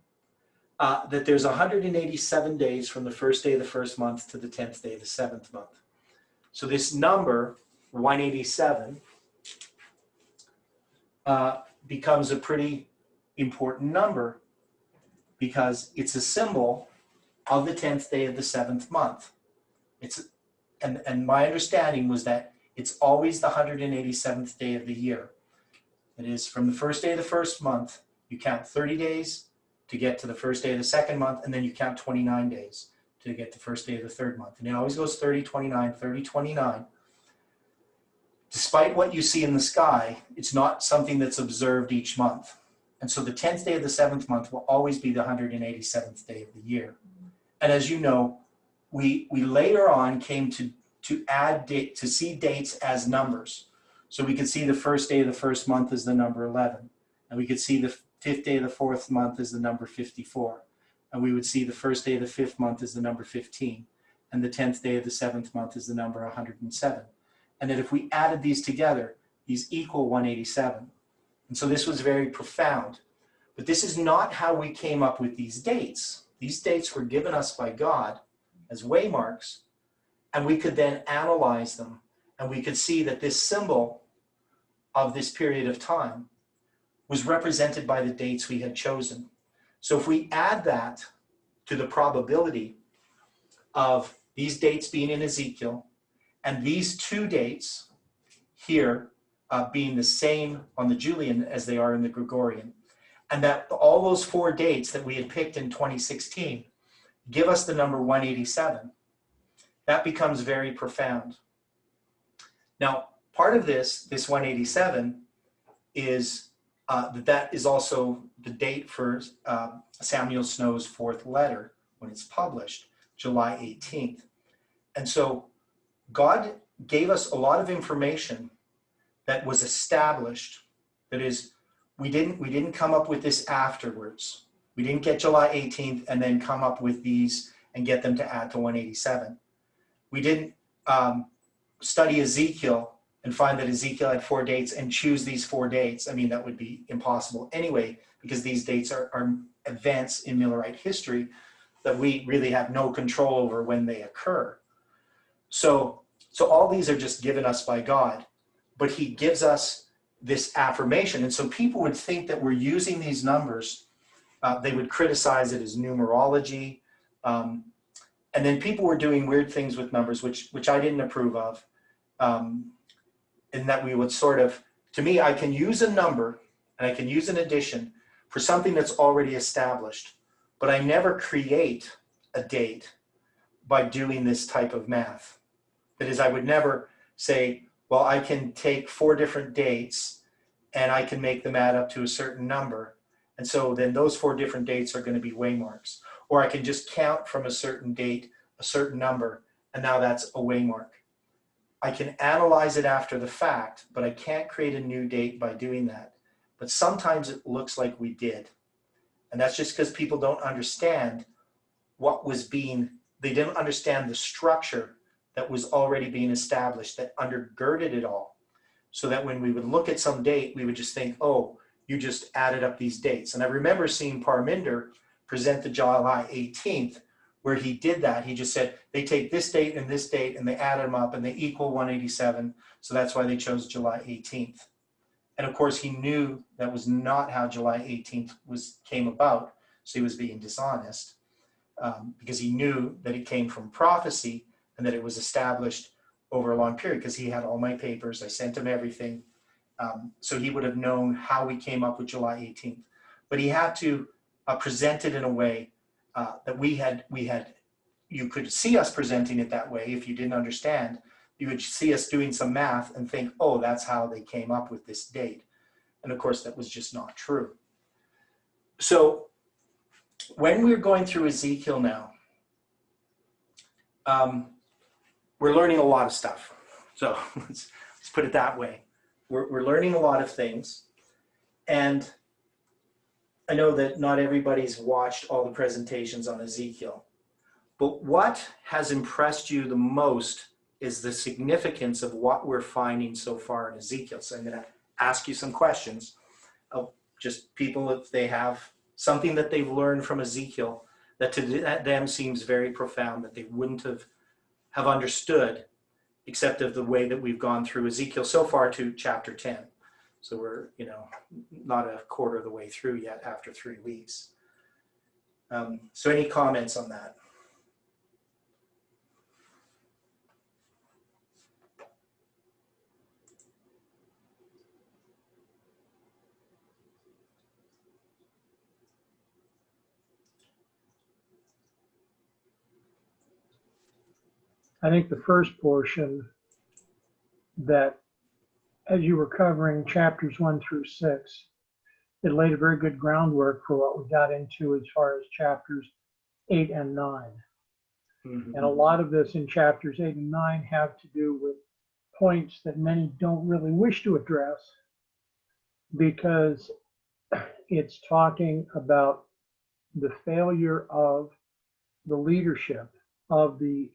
that there's 187 days from the first day of the first month to the 10th day of the seventh month. So this number, 187, becomes a pretty important number because it's a symbol of the 10th day of the seventh month. And my understanding was that it's always the 187th day of the year. It is from the first day of the first month, you count 30 days to get to the first day of the second month, and then you count 29 days to get the first day of the third month. And it always goes 30, 29, 30, 29. Despite what you see in the sky, it's not something that's observed each month. And so the 10th day of the seventh month will always be the 187th day of the year. And as you know, we later on came to see dates as numbers. So we could see the first day of the first month as the number 11. And we could see the fifth day of the fourth month as the number 54. And we would see the first day of the fifth month as the number 15. And the 10th day of the seventh month is the number 107. And that if we added these together, these equal 187. And so this was very profound. But this is not how we came up with these dates. These dates were given us by God as waymarks, and we could then analyze them, and we could see that this symbol of this period of time was represented by the dates we had chosen. So if we add that to the probability of these dates being in Ezekiel, and these two dates here being the same on the Julian as they are in the Gregorian, and that all those four dates that we had picked in 2016 give us the number 187, that becomes very profound. Now, part of this 187 is that is also the date for Samuel Snow's fourth letter when it's published, July 18th. And so God gave us a lot of information that was established. That is, we didn't come up with this afterwards. We didn't get July 18th and then come up with these and get them to add to 187. We didn't study Ezekiel and find that Ezekiel had four dates and choose these four dates. I mean, that would be impossible anyway, because these dates are events in Millerite history that we really have no control over when they occur. So all these are just given us by God, but he gives us this affirmation. And so people would think that we're using these numbers. They would criticize it as numerology. And then people were doing weird things with numbers, which I didn't approve of. In that we would sort of, to me, I can use a number and I can use an addition for something that's already established, but I never create a date by doing this type of math. That is, I would never say, well, I can take four different dates and I can make them add up to a certain number. And so then those four different dates are going to be waymarks. Or I can just count from a certain date, a certain number, and now that's a waymark. I can analyze it after the fact, but I can't create a new date by doing that. But sometimes it looks like we did. And that's just because people don't understand they didn't understand the structure that was already being established, that undergirded it all. So that when we would look at some date, we would just think, oh, you just added up these dates. And I remember seeing Parminder present the July 18th, where he did that. He just said, they take this date and this date, and they add them up, and they equal 187. So that's why they chose July 18th. And of course, he knew that was not how July 18th came about. So he was being dishonest because he knew that it came from prophecy and that it was established over a long period because he had all my papers. I sent him everything. So he would have known how we came up with July 18th. But he had to present it in a way that we had, you could see us presenting it that way. If you didn't understand, you would see us doing some math and think, oh, that's how they came up with this date. And of course, that was just not true. So when we're going through Ezekiel now, we're learning a lot of stuff. So let's put it that way. We're learning a lot of things. And I know that not everybody's watched all the presentations on Ezekiel. But what has impressed you the most is the significance of what we're finding so far in Ezekiel. So I'm going to ask you some questions of just people, if they have something that they've learned from Ezekiel that to them seems very profound, that they wouldn't have understood except of the way that we've gone through Ezekiel so far to chapter 10. So we're, not a quarter of the way through yet after 3 weeks. So any comments on that? I think the first portion that, as you were covering chapters 1 through 6, it laid a very good groundwork for what we got into as far as chapters 8 and 9. Mm-hmm. And a lot of this in chapters 8 and 9 have to do with points that many don't really wish to address, because it's talking about the failure of the leadership of the,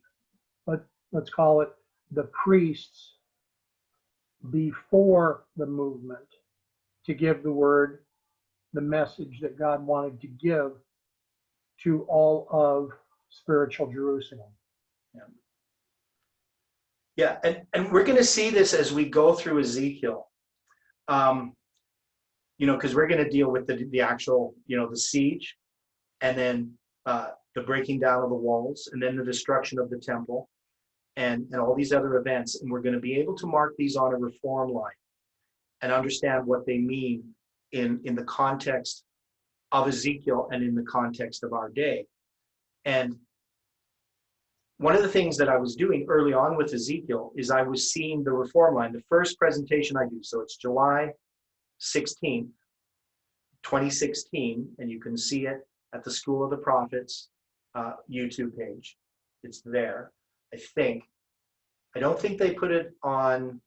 let's call it, the priests before the movement to give the word, the message that God wanted to give to all of spiritual Jerusalem. Yeah, and we're going to see this as we go through Ezekiel, because we're going to deal with the actual, the siege, and then the breaking down of the walls, and then the destruction of the temple, and all these other events. And we're going to be able to mark these on a reform line and understand what they mean in the context of Ezekiel and in the context of our day. And one of the things that I was doing early on with Ezekiel is I was seeing the reform line. The first presentation I do, so it's July 16th, 2016, and you can see it at the School of the Prophets YouTube page. It's there, I think. I don't think they put it on,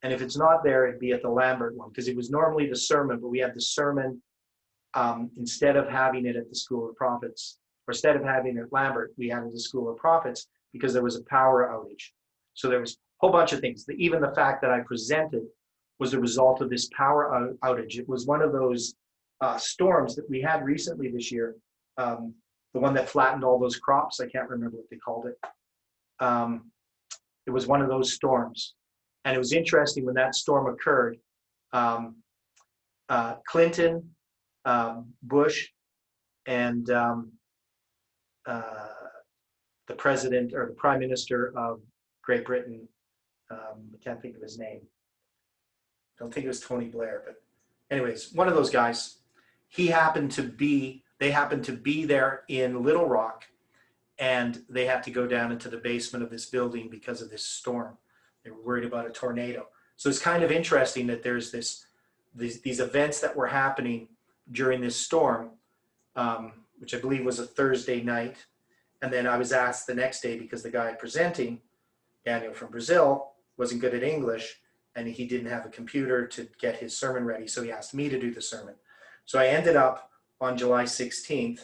and if it's not there, it'd be at the Lambert one, because it was normally the sermon, but we had the sermon instead of having it at the School of the Prophets, or instead of having it at Lambert, we had it at the School of the Prophets because there was a power outage. So there was a whole bunch of things. Even the fact that I presented was a result of this power outage. It was one of those storms that we had recently this year, the one that flattened all those crops. I can't remember what they called it. It was one of those storms. And it was interesting when that storm occurred, Clinton, Bush, and the president or the prime minister of Great Britain, I can't think of his name. I don't think it was Tony Blair, but anyways, one of those guys. They happened to be there in Little Rock, and they had to go down into the basement of this building because of this storm. They were worried about a tornado. So it's kind of interesting that there's these events that were happening during this storm, which I believe was a Thursday night. And then I was asked the next day, because the guy presenting, Daniel from Brazil, wasn't good at English, and he didn't have a computer to get his sermon ready, so he asked me to do the sermon. So I ended up on July 16th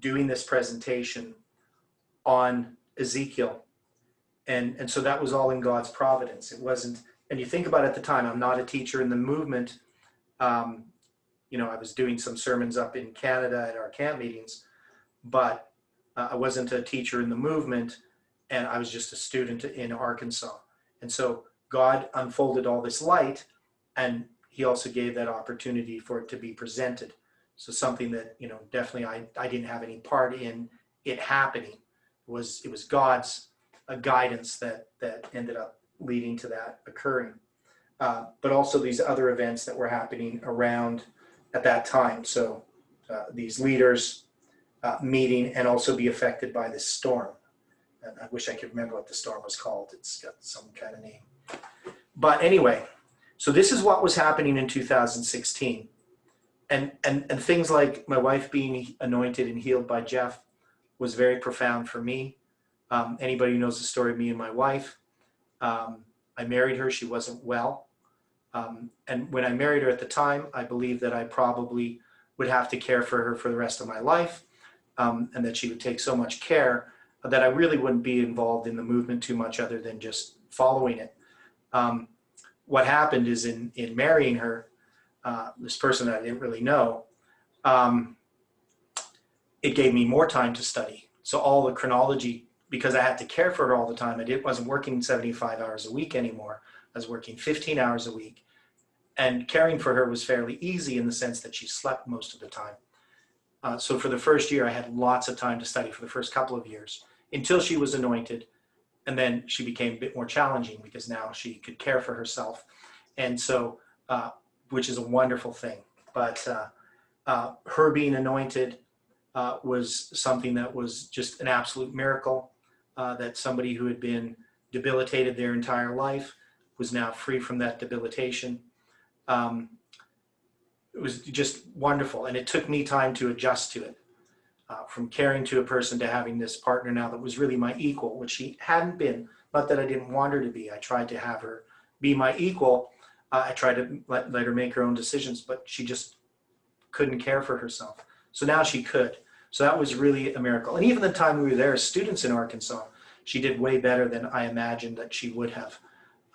doing this presentation on Ezekiel. And so that was all in God's providence. It wasn't, and you think about it at the time, I'm not a teacher in the movement. I was doing some sermons up in Canada at our camp meetings, but I wasn't a teacher in the movement, and I was just a student in Arkansas. And so God unfolded all this light and he also gave that opportunity for it to be presented. So something that, definitely I didn't have any part in it happening. It was God's guidance that ended up leading to that occurring. But also these other events that were happening around at that time. So these leaders meeting and also be affected by this storm. And I wish I could remember what the storm was called. It's got some kind of name. But anyway, so this is what was happening in 2016. And things like my wife being anointed and healed by Jeff was very profound for me. Anybody who knows the story of me and my wife, I married her. She wasn't well. And when I married her at the time, I believed that I probably would have to care for her for the rest of my life, and that she would take so much care that I really wouldn't be involved in the movement too much other than just following it. What happened is in marrying her, this person that I didn't really know, it gave me more time to study. So all the chronology, because I had to care for her all the time, wasn't working 75 hours a week anymore. I was working 15 hours a week. And caring for her was fairly easy in the sense that she slept most of the time. So for the first year, I had lots of time to study for the first couple of years until she was anointed. And then she became a bit more challenging because now she could care for herself. And so, which is a wonderful thing. But her being anointed was something that was just an absolute miracle, that somebody who had been debilitated their entire life was now free from that debilitation. It was just wonderful. And it took me time to adjust to it. From caring to a person to having this partner now that was really my equal, which she hadn't been. Not that I didn't want her to be. I tried to have her be my equal. I tried to let her make her own decisions, but she just couldn't care for herself. So now she could. So that was really a miracle. And even the time we were there as students in Arkansas, she did way better than I imagined that she would have.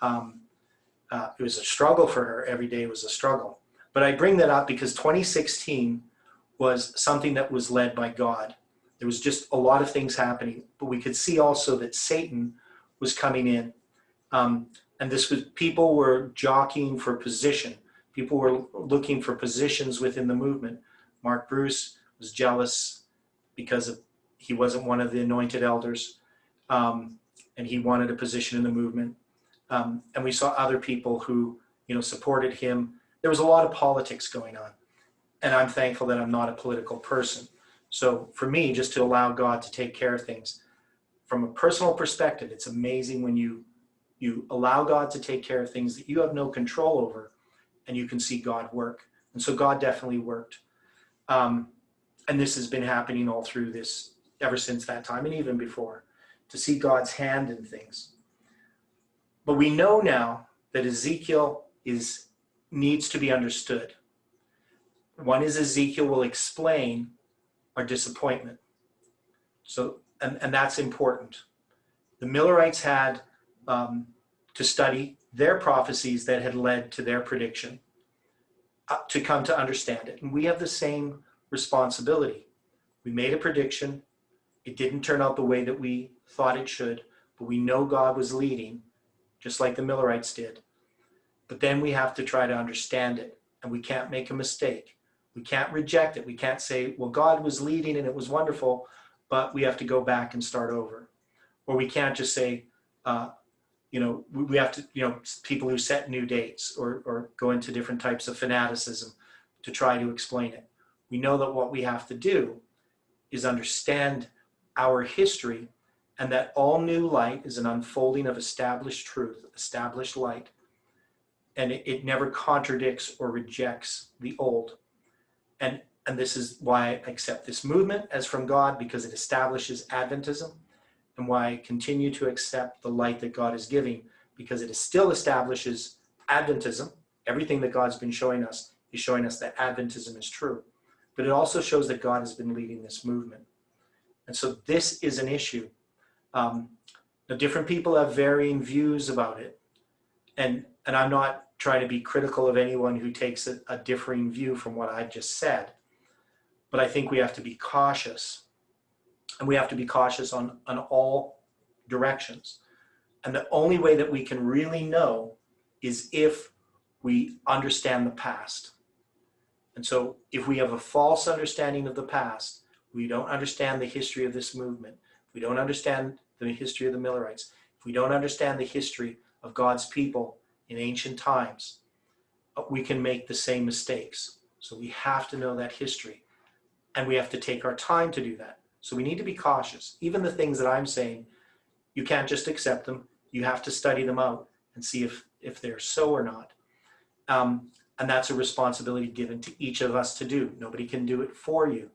It was a struggle for her. Every day was a struggle. But I bring that up because 2016 was something that was led by God. There was just a lot of things happening, but we could see also that Satan was coming in. And this was, people were jockeying for position. People were looking for positions within the movement. Mark Bruce was jealous because he wasn't one of the anointed elders, and he wanted a position in the movement. And we saw other people who, supported him. There was a lot of politics going on. And I'm thankful that I'm not a political person. So for me, just to allow God to take care of things from a personal perspective, it's amazing when you allow God to take care of things that you have no control over, and you can see God work. And so God definitely worked. And this has been happening all through this, ever since that time, and even before, to see God's hand in things. But we know now that Ezekiel needs to be understood. One is Ezekiel will explain our disappointment. So, and that's important. The Millerites had to study their prophecies that had led to their prediction to come to understand it. And we have the same responsibility. We made a prediction. It didn't turn out the way that we thought it should, but we know God was leading, just like the Millerites did. But then we have to try to understand it, and we can't make a mistake. We can't reject it. We can't say, well, God was leading and it was wonderful, but we have to go back and start over. Or we can't just say, we have to, people who set new dates or go into different types of fanaticism to try to explain it. We know that what we have to do is understand our history, and that all new light is an unfolding of established truth, established light. And it never contradicts or rejects the old. And this is why I accept this movement as from God, because it establishes Adventism, and why I continue to accept the light that God is giving, because it still establishes Adventism. Everything that God's been showing us is showing us that Adventism is true. But it also shows that God has been leading this movement. And so this is an issue. Now, different people have varying views about it. And I'm not trying to be critical of anyone who takes a differing view from what I've just said. But I think we have to be cautious. And we have to be cautious on all directions. And the only way that we can really know is if we understand the past. And so if we have a false understanding of the past, we don't understand the history of this movement, we don't understand the history of the Millerites, if we don't understand the history of God's people in ancient times, we can make the same mistakes. So we have to know that history, and we have to take our time to do that. So we need to be cautious. Even the things that I'm saying, you can't just accept them. You have to study them out and see if they're so or not. And that's a responsibility given to each of us to do. Nobody can do it for you.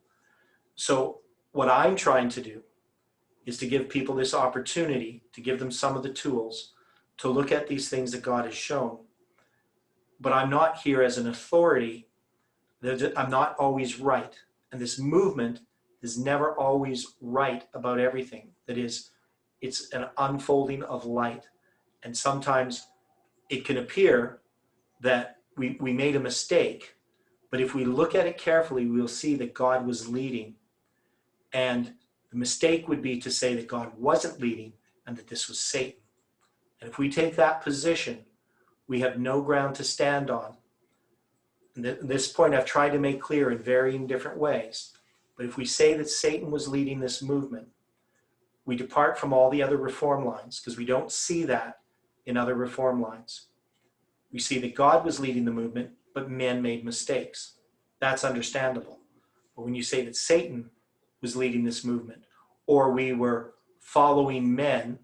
So what I'm trying to do is to give people this opportunity, to give them some of the tools to look at these things that God has shown. But I'm not here as an authority. I'm not always right. And this movement is never always right about everything. That is, it's an unfolding of light. And sometimes it can appear that we made a mistake, but if we look at it carefully, we'll see that God was leading. And the mistake would be to say that God wasn't leading and that this was Satan. And if we take that position, we have no ground to stand on. And this point I've tried to make clear in varying different ways. But if we say that Satan was leading this movement, we depart from all the other reform lines, because we don't see that in other reform lines. We see that God was leading the movement, but men made mistakes. That's understandable. But when you say that Satan was leading this movement, or we were following men,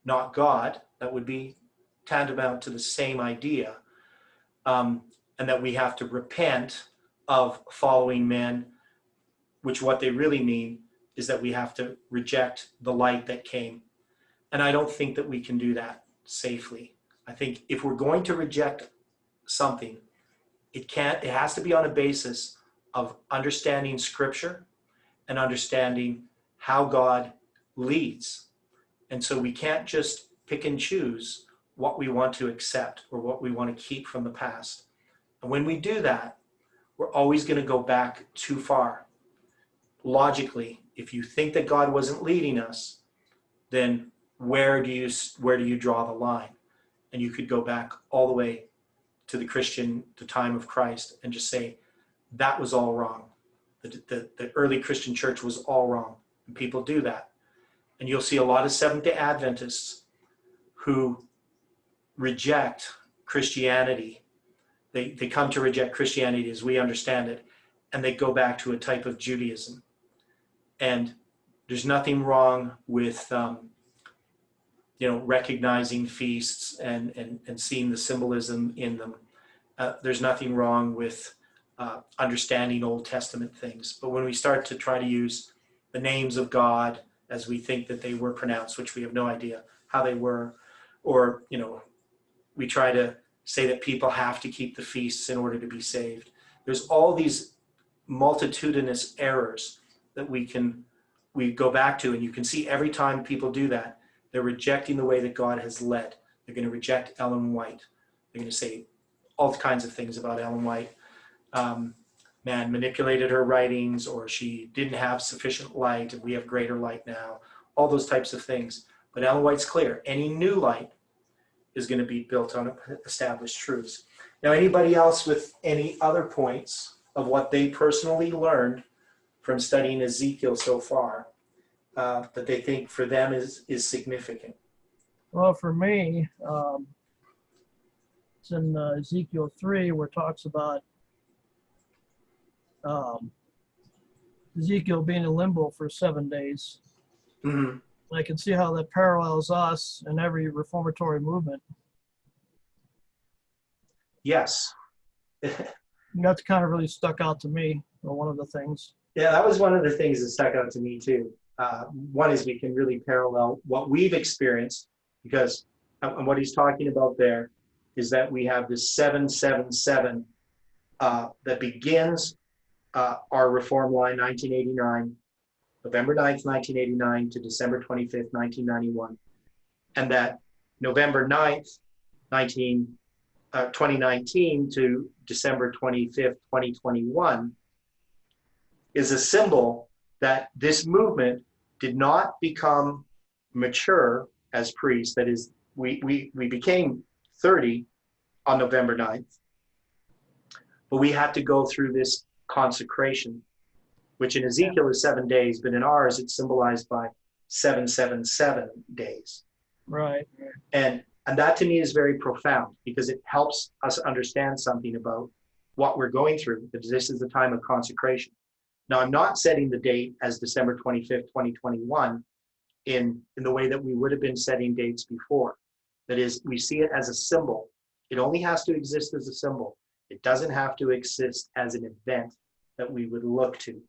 not God, that would be tantamount to the same idea, and that we have to repent of following men, which what they really mean is that we have to reject the light that came. And I don't think that we can do that safely. I think if we're going to reject something, it has to be on a basis of understanding Scripture and understanding how God leads. And so we can't just pick and choose what we want to accept or what we want to keep from the past. And when we do that, we're always going to go back too far. Logically, if you think that God wasn't leading us, then where do you draw the line? And you could go back all the way to the time of Christ, and just say that was all wrong. The early Christian church was all wrong. And people do that. And you'll see a lot of Seventh-day Adventists who reject Christianity. They come to reject Christianity as we understand it, and they go back to a type of Judaism. And there's nothing wrong with recognizing feasts and seeing the symbolism in them. There's nothing wrong with understanding Old Testament things. But when we start to try to use the names of God as we think that they were pronounced, which we have no idea how they were, or we try to say that people have to keep the feasts in order to be saved. There's all these multitudinous errors that we go back to, and you can see every time people do that, they're rejecting the way that God has led. They're going to reject Ellen White. They're going to say all kinds of things about Ellen White. Man manipulated her writings, or she didn't have sufficient light, and we have greater light now. All those types of things. But Ellen White's clear. Any new light is going to be built on established truths. Now, anybody else with any other points of what they personally learned from studying Ezekiel so far that they think for them is significant? Well, for me, it's in Ezekiel 3 where it talks about Ezekiel being in limbo for 7 days. Mm-hmm. I can see how that parallels us in every reformatory movement. Yes. That's kind of really stuck out to me, one of the things. Yeah, that was one of the things that stuck out to me too. One is we can really parallel what we've experienced, because what he's talking about there is that we have this 777 that begins our reform line 1989, November 9th, 1989 to December 25th, 1991. And that November 9th, 2019 to December 25th, 2021 is a symbol that this movement did not become mature as priests. That is, we became 30 on November 9th. But we had to go through this consecration, which in Ezekiel is 7 days, but in ours it's symbolized by 777 days. Right. And that to me is very profound because it helps us understand something about what we're going through, because this is the time of consecration. Now, I'm not setting the date as December 25th, 2021 in the way that we would have been setting dates before. That is, we see it as a symbol. It only has to exist as a symbol. It doesn't have to exist as an event that we would look to.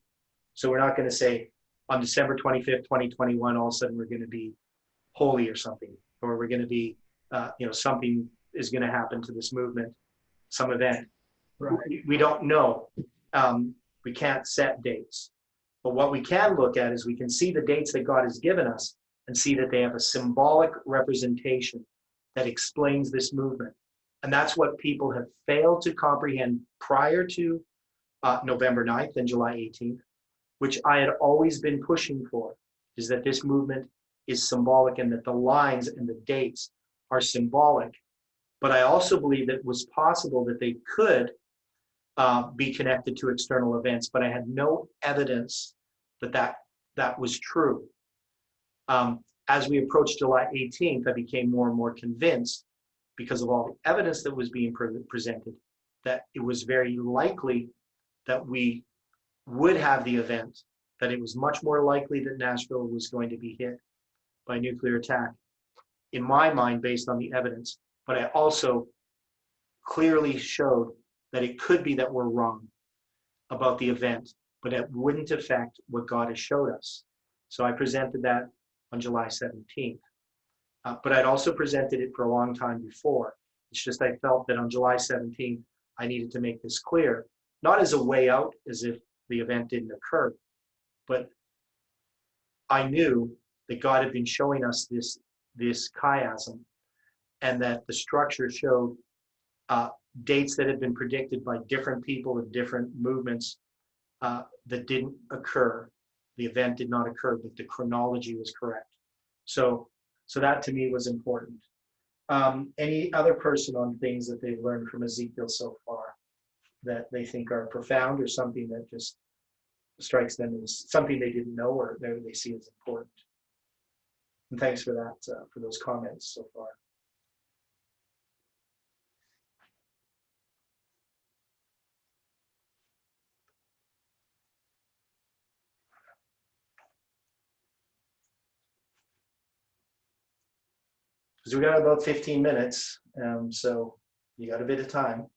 So we're not going to say on December 25th, 2021, all of a sudden we're going to be holy or something, or we're going to be, something is going to happen to this movement, some event. Right. We don't know. We can't set dates. But what we can look at is we can see the dates that God has given us and see that they have a symbolic representation that explains this movement. And that's what people have failed to comprehend prior to November 9th and July 18th, which I had always been pushing for, is that this movement is symbolic and that the lines and the dates are symbolic. But I also believe that it was possible that they could be connected to external events, but I had no evidence that was true. As we approached July 18th, I became more and more convinced, because of all the evidence that was being presented, that it was very likely that we would have the event, that it was much more likely that Nashville was going to be hit by nuclear attack, in my mind, based on the evidence. But I also clearly showed that it could be that we're wrong about the event, but it wouldn't affect what God has showed us. So I presented that on July 17th. But I'd also presented it for a long time before. It's just I felt that on July 17th, I needed to make this clear, not as a way out, as if the event didn't occur, but I knew that God had been showing us this chiasm, and that the structure showed dates that had been predicted by different people in different movements that didn't occur. The event did not occur, but the chronology was correct. So that to me was important. Any other person on things that they've learned from Ezekiel so far that they think are profound, or something that just strikes them as something they didn't know or they see as important? And thanks for that, for those comments so far. Because we got about 15 minutes, so you got a bit of time.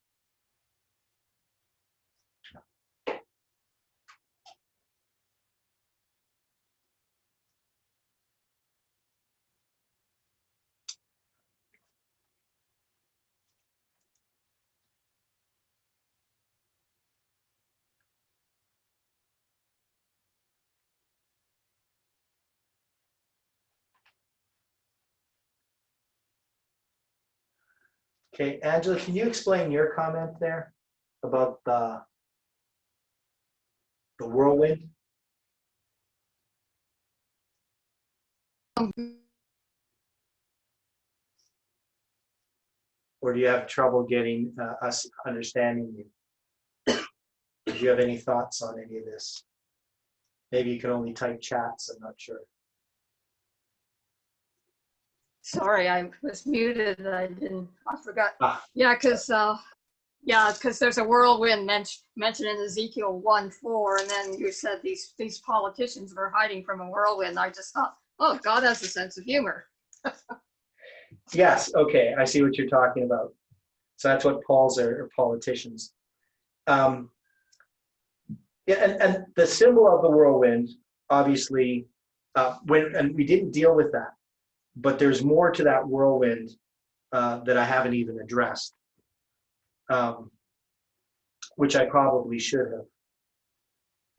Okay, Angela, can you explain your comment there about the whirlwind? Or do you have trouble getting us understanding you? Do you have any thoughts on any of this? Maybe you can only type chats, I'm not sure. Sorry, I was muted. I forgot. Ah. Yeah, because there's a whirlwind mentioned in Ezekiel 1:4, and then you said these politicians were hiding from a whirlwind. I just thought, oh, God has a sense of humor. Yes, okay, I see what you're talking about. So that's what Pauls are politicians. Yeah, and the symbol of the whirlwind, obviously, and we didn't deal with that, but there's more to that whirlwind that I haven't even addressed, which I probably should have.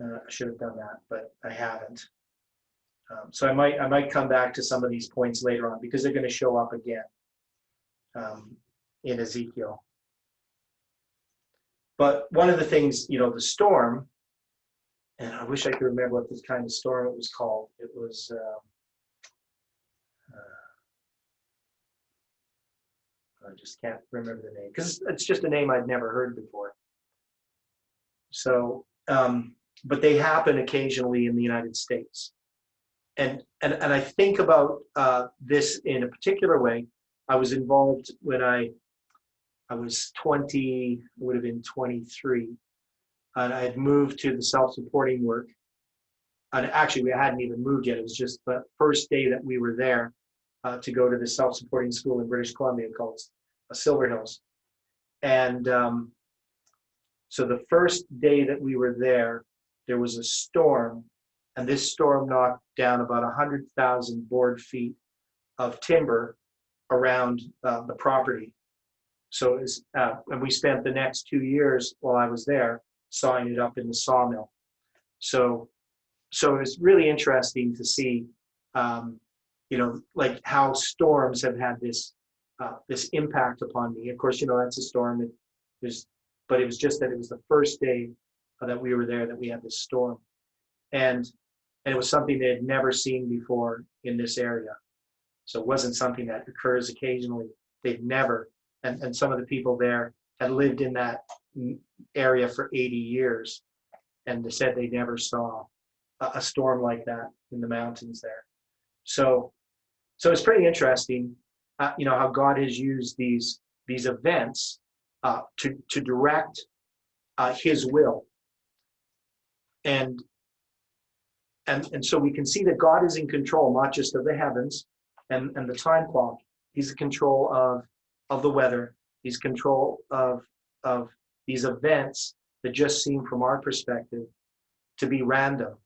I should have done that, but I haven't. So I might come back to some of these points later on, because they're going to show up again in Ezekiel. But one of the things, the storm, and I wish I could remember what this kind of storm it was called. It was, I just can't remember the name because it's just a name I'd never heard before. So, but they happen occasionally in the United States. And I think about this in a particular way. I was involved when I was 20, would have been 23, and I had moved to the self-supporting work. And actually, we hadn't even moved yet. It was just the first day that we were there to go to the self-supporting school in British Columbia called Silver Hills. And so the first day that we were there was a storm, and this storm knocked down about 100,000 board feet of timber around the property. So it was, and we spent the next 2 years while I was there sawing it up in the sawmill. So it was really interesting to see, like how storms have had this impact upon me. Of course, that's a storm. But it was just that it was the first day that we were there that we had this storm, and it was something they had never seen before in this area. So it wasn't something that occurs occasionally. They'd never, and some of the people there had lived in that area for 80 years, and they said they never saw a storm like that in the mountains there. So it's pretty interesting, how God has used these events to direct His will, and so we can see that God is in control, not just of the heavens and the time clock. He's in control of the weather. He's in control of these events that just seem, from our perspective, to be random,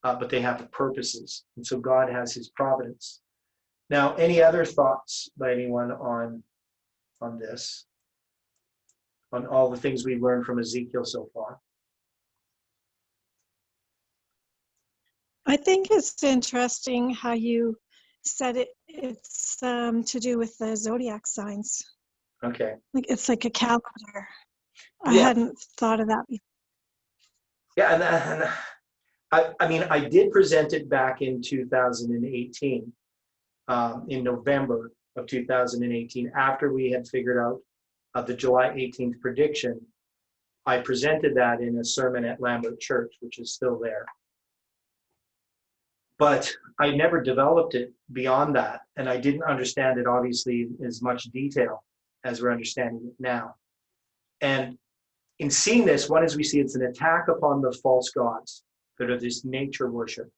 but they have purposes. And so God has His providence. Now, any other thoughts by anyone on this, on all the things we've learned from Ezekiel so far? I think it's interesting how you said it's to do with the zodiac signs. Okay. Like it's like a calendar. I Yeah. hadn't thought of that before. Yeah, and I mean, I did present it back in 2018, in November of 2018, after we had figured out the July 18th prediction. I presented that in a sermon at Lambert Church, which is still there. But I never developed it beyond that, and I didn't understand it, obviously, in as much detail as we're understanding it now. And in seeing this, one is we see it's an attack upon the false gods that are this nature worship.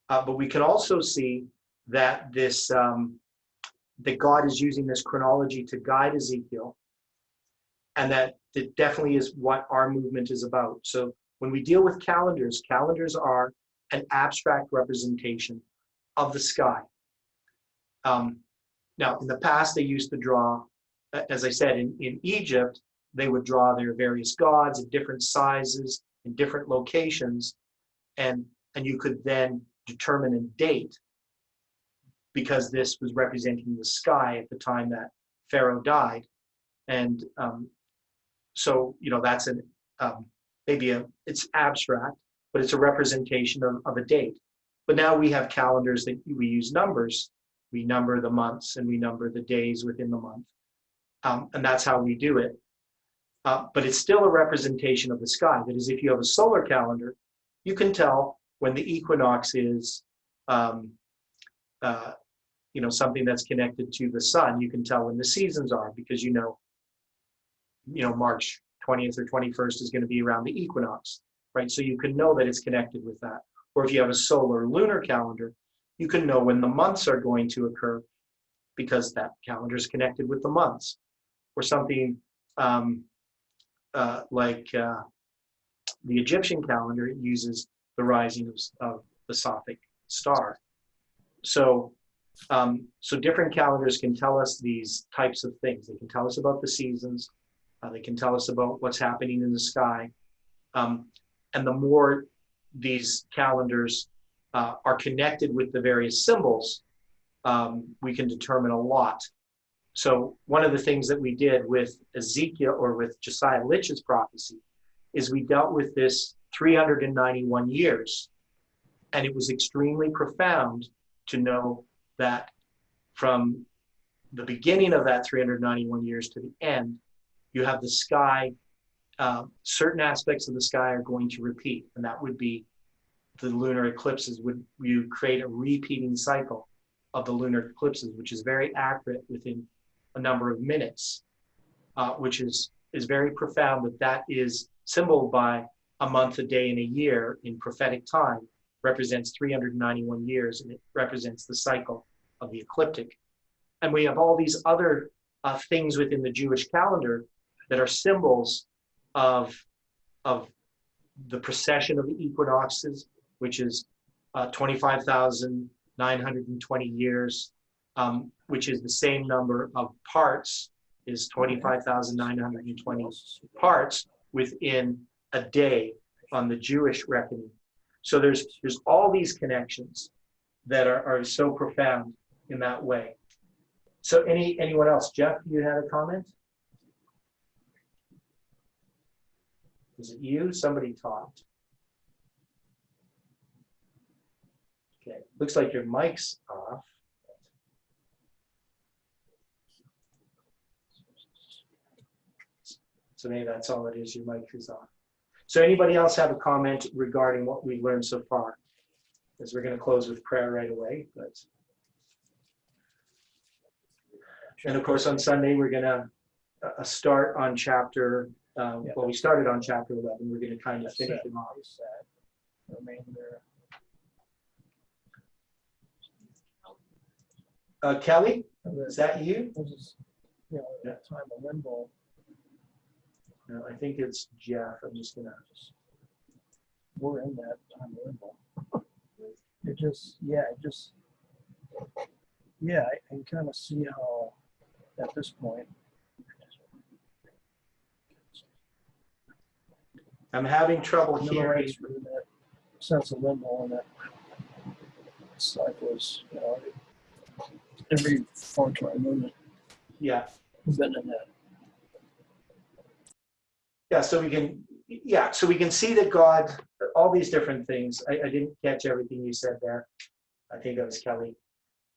But we can also see that that God is using this chronology to guide Ezekiel, and that it definitely is what our movement is about. So when we deal with calendars, calendars are an abstract representation of the sky. Now, in the past, they used to draw, as I said, in Egypt, they would draw their various gods at different sizes in different locations, and you could then determine a date, because this was representing the sky at the time that Pharaoh died. And so, that's it's abstract, but it's a representation of a date. But now we have calendars that we use numbers. We number the months and we number the days within the month. And that's how we do it. But it's still a representation of the sky. That is, if you have a solar calendar, you can tell when the equinox is, something that's connected to the sun. You can tell when the seasons are, because March 20th or 21st is going to be around the equinox, right? So you can know that it's connected with that. Or if you have a solar lunar calendar, you can know when the months are going to occur, because that calendar is connected with the months. Or something like the Egyptian calendar uses the rising of the Sothic star. So different calendars can tell us these types of things. They can tell us about the seasons. They can tell us about what's happening in the sky. And the more these calendars are connected with the various symbols, we can determine a lot. So one of the things that we did with Ezekiel, or with Josiah Litch's prophecy, is we dealt with this 391 years. And it was extremely profound to know that from the beginning of that 391 years to the end, you have the sky. Certain aspects of the sky are going to repeat, and that would be the lunar eclipses. Would you create a repeating cycle of the lunar eclipses, which is very accurate within a number of minutes, which is very profound. That is symbolized by a month, a day, and a year in prophetic time, represents 391 years, and it represents the cycle of the ecliptic. And we have all these other things within the Jewish calendar that are symbols of the precession of the equinoxes, which is 25,920 years, which is the same number of parts, is 25,920 parts within a day on the Jewish reckoning. So there's all these connections that are so profound in that way. So anyone else? Jeff, you had a comment? Was it you? Somebody talked. Okay, looks like your mic's off. So maybe that's all it is, your mic is off. So anybody else have a comment regarding what we've learned so far? Because we're going to close with prayer right away. And of course, on Sunday, we're going to start on chapter, well, we started on chapter 11. We're going to kind of finish it off. Kelly, is that you? You know, that time of limbo. No, I think it's Jeff. I'm just going to. We're in that time of limbo. I can kind of see how at this point. I'm having trouble hearing. Right through that sense of limbo, and that cycles, you know, every 420 movement. Yeah. We've been in that. Yeah, so we can see that God, all these different things. I didn't catch everything you said there. I think that was Kelly.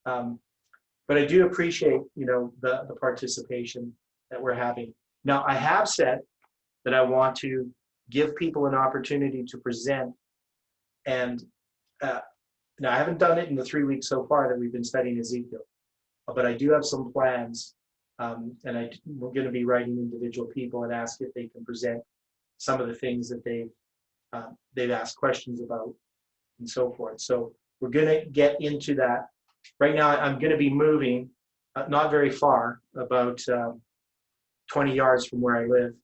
But I do appreciate, the participation that we're having. Now, I have said that I want to give people an opportunity to present. And now I haven't done it in the 3 weeks so far that we've been studying Ezekiel, but I do have some plans. And we're going to be writing individual people and ask if they can present some of the things that they've asked questions about and so forth. So we're going to get into that. Right now, I'm going to be moving, not very far, about 20 yards from where I live,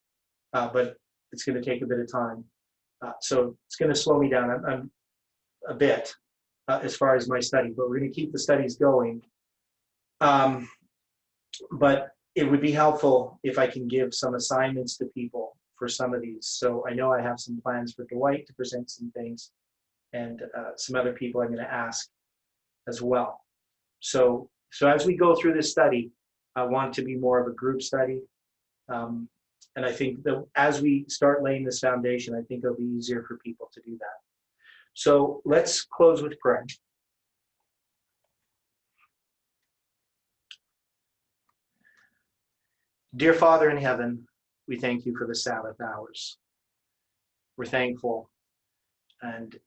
but it's going to take a bit of time. So it's going to slow me down I'm a bit as far as my study, but we're going to keep the studies going. But it would be helpful if I can give some assignments to people for some of these. So I know I have some plans for Dwight to present some things, and some other people I'm going to ask as well. So as we go through this study, I want it to be more of a group study. And I think that as we start laying this foundation, I think it'll be easier for people to do that. So let's close with prayer. Dear Father in heaven, we thank you for the Sabbath hours. We're thankful and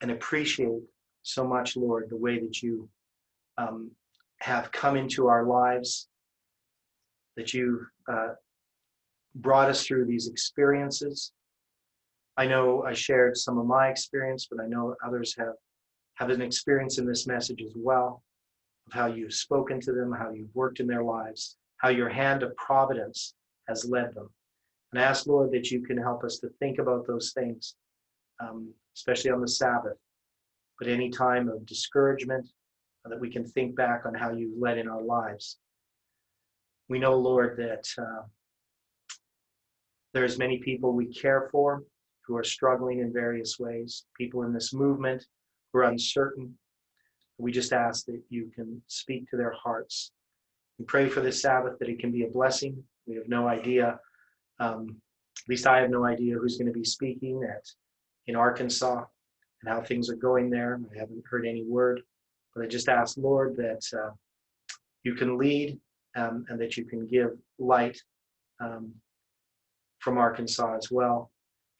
appreciate so much, Lord, the way that you have come into our lives, that you brought us through these experiences. I know I shared some of my experience, but I know others have an experience in this message as well, of how you've spoken to them, how you've worked in their lives, how your hand of providence has led them. And I ask, Lord, that you can help us to think about those things, especially on the Sabbath, but any time of discouragement, that we can think back on how you led in our lives. We know, Lord, that there's many people we care for who are struggling in various ways, people in this movement who are uncertain. We just ask that you can speak to their hearts. We pray for this Sabbath that it can be a blessing. We have no idea, at least I have no idea who's going to be speaking in Arkansas and how things are going there. I haven't heard any word, but I just ask, Lord, that you can lead and that you can give light from Arkansas as well,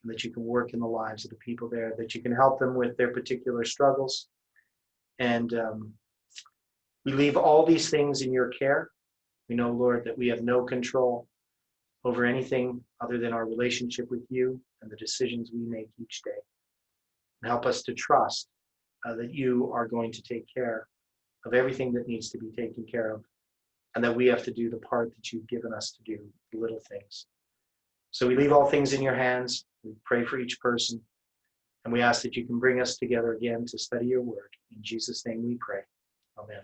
and that you can work in the lives of the people there, that you can help them with their particular struggles. And we leave all these things in your care. We know, Lord, that we have no control over anything other than our relationship with you and the decisions we make each day. And help us to trust that you are going to take care of everything that needs to be taken care of, and that we have to do the part that you've given us to do, the little things. So we leave all things in your hands. We pray for each person, and we ask that you can bring us together again to study your word. In Jesus' name we pray. Amen.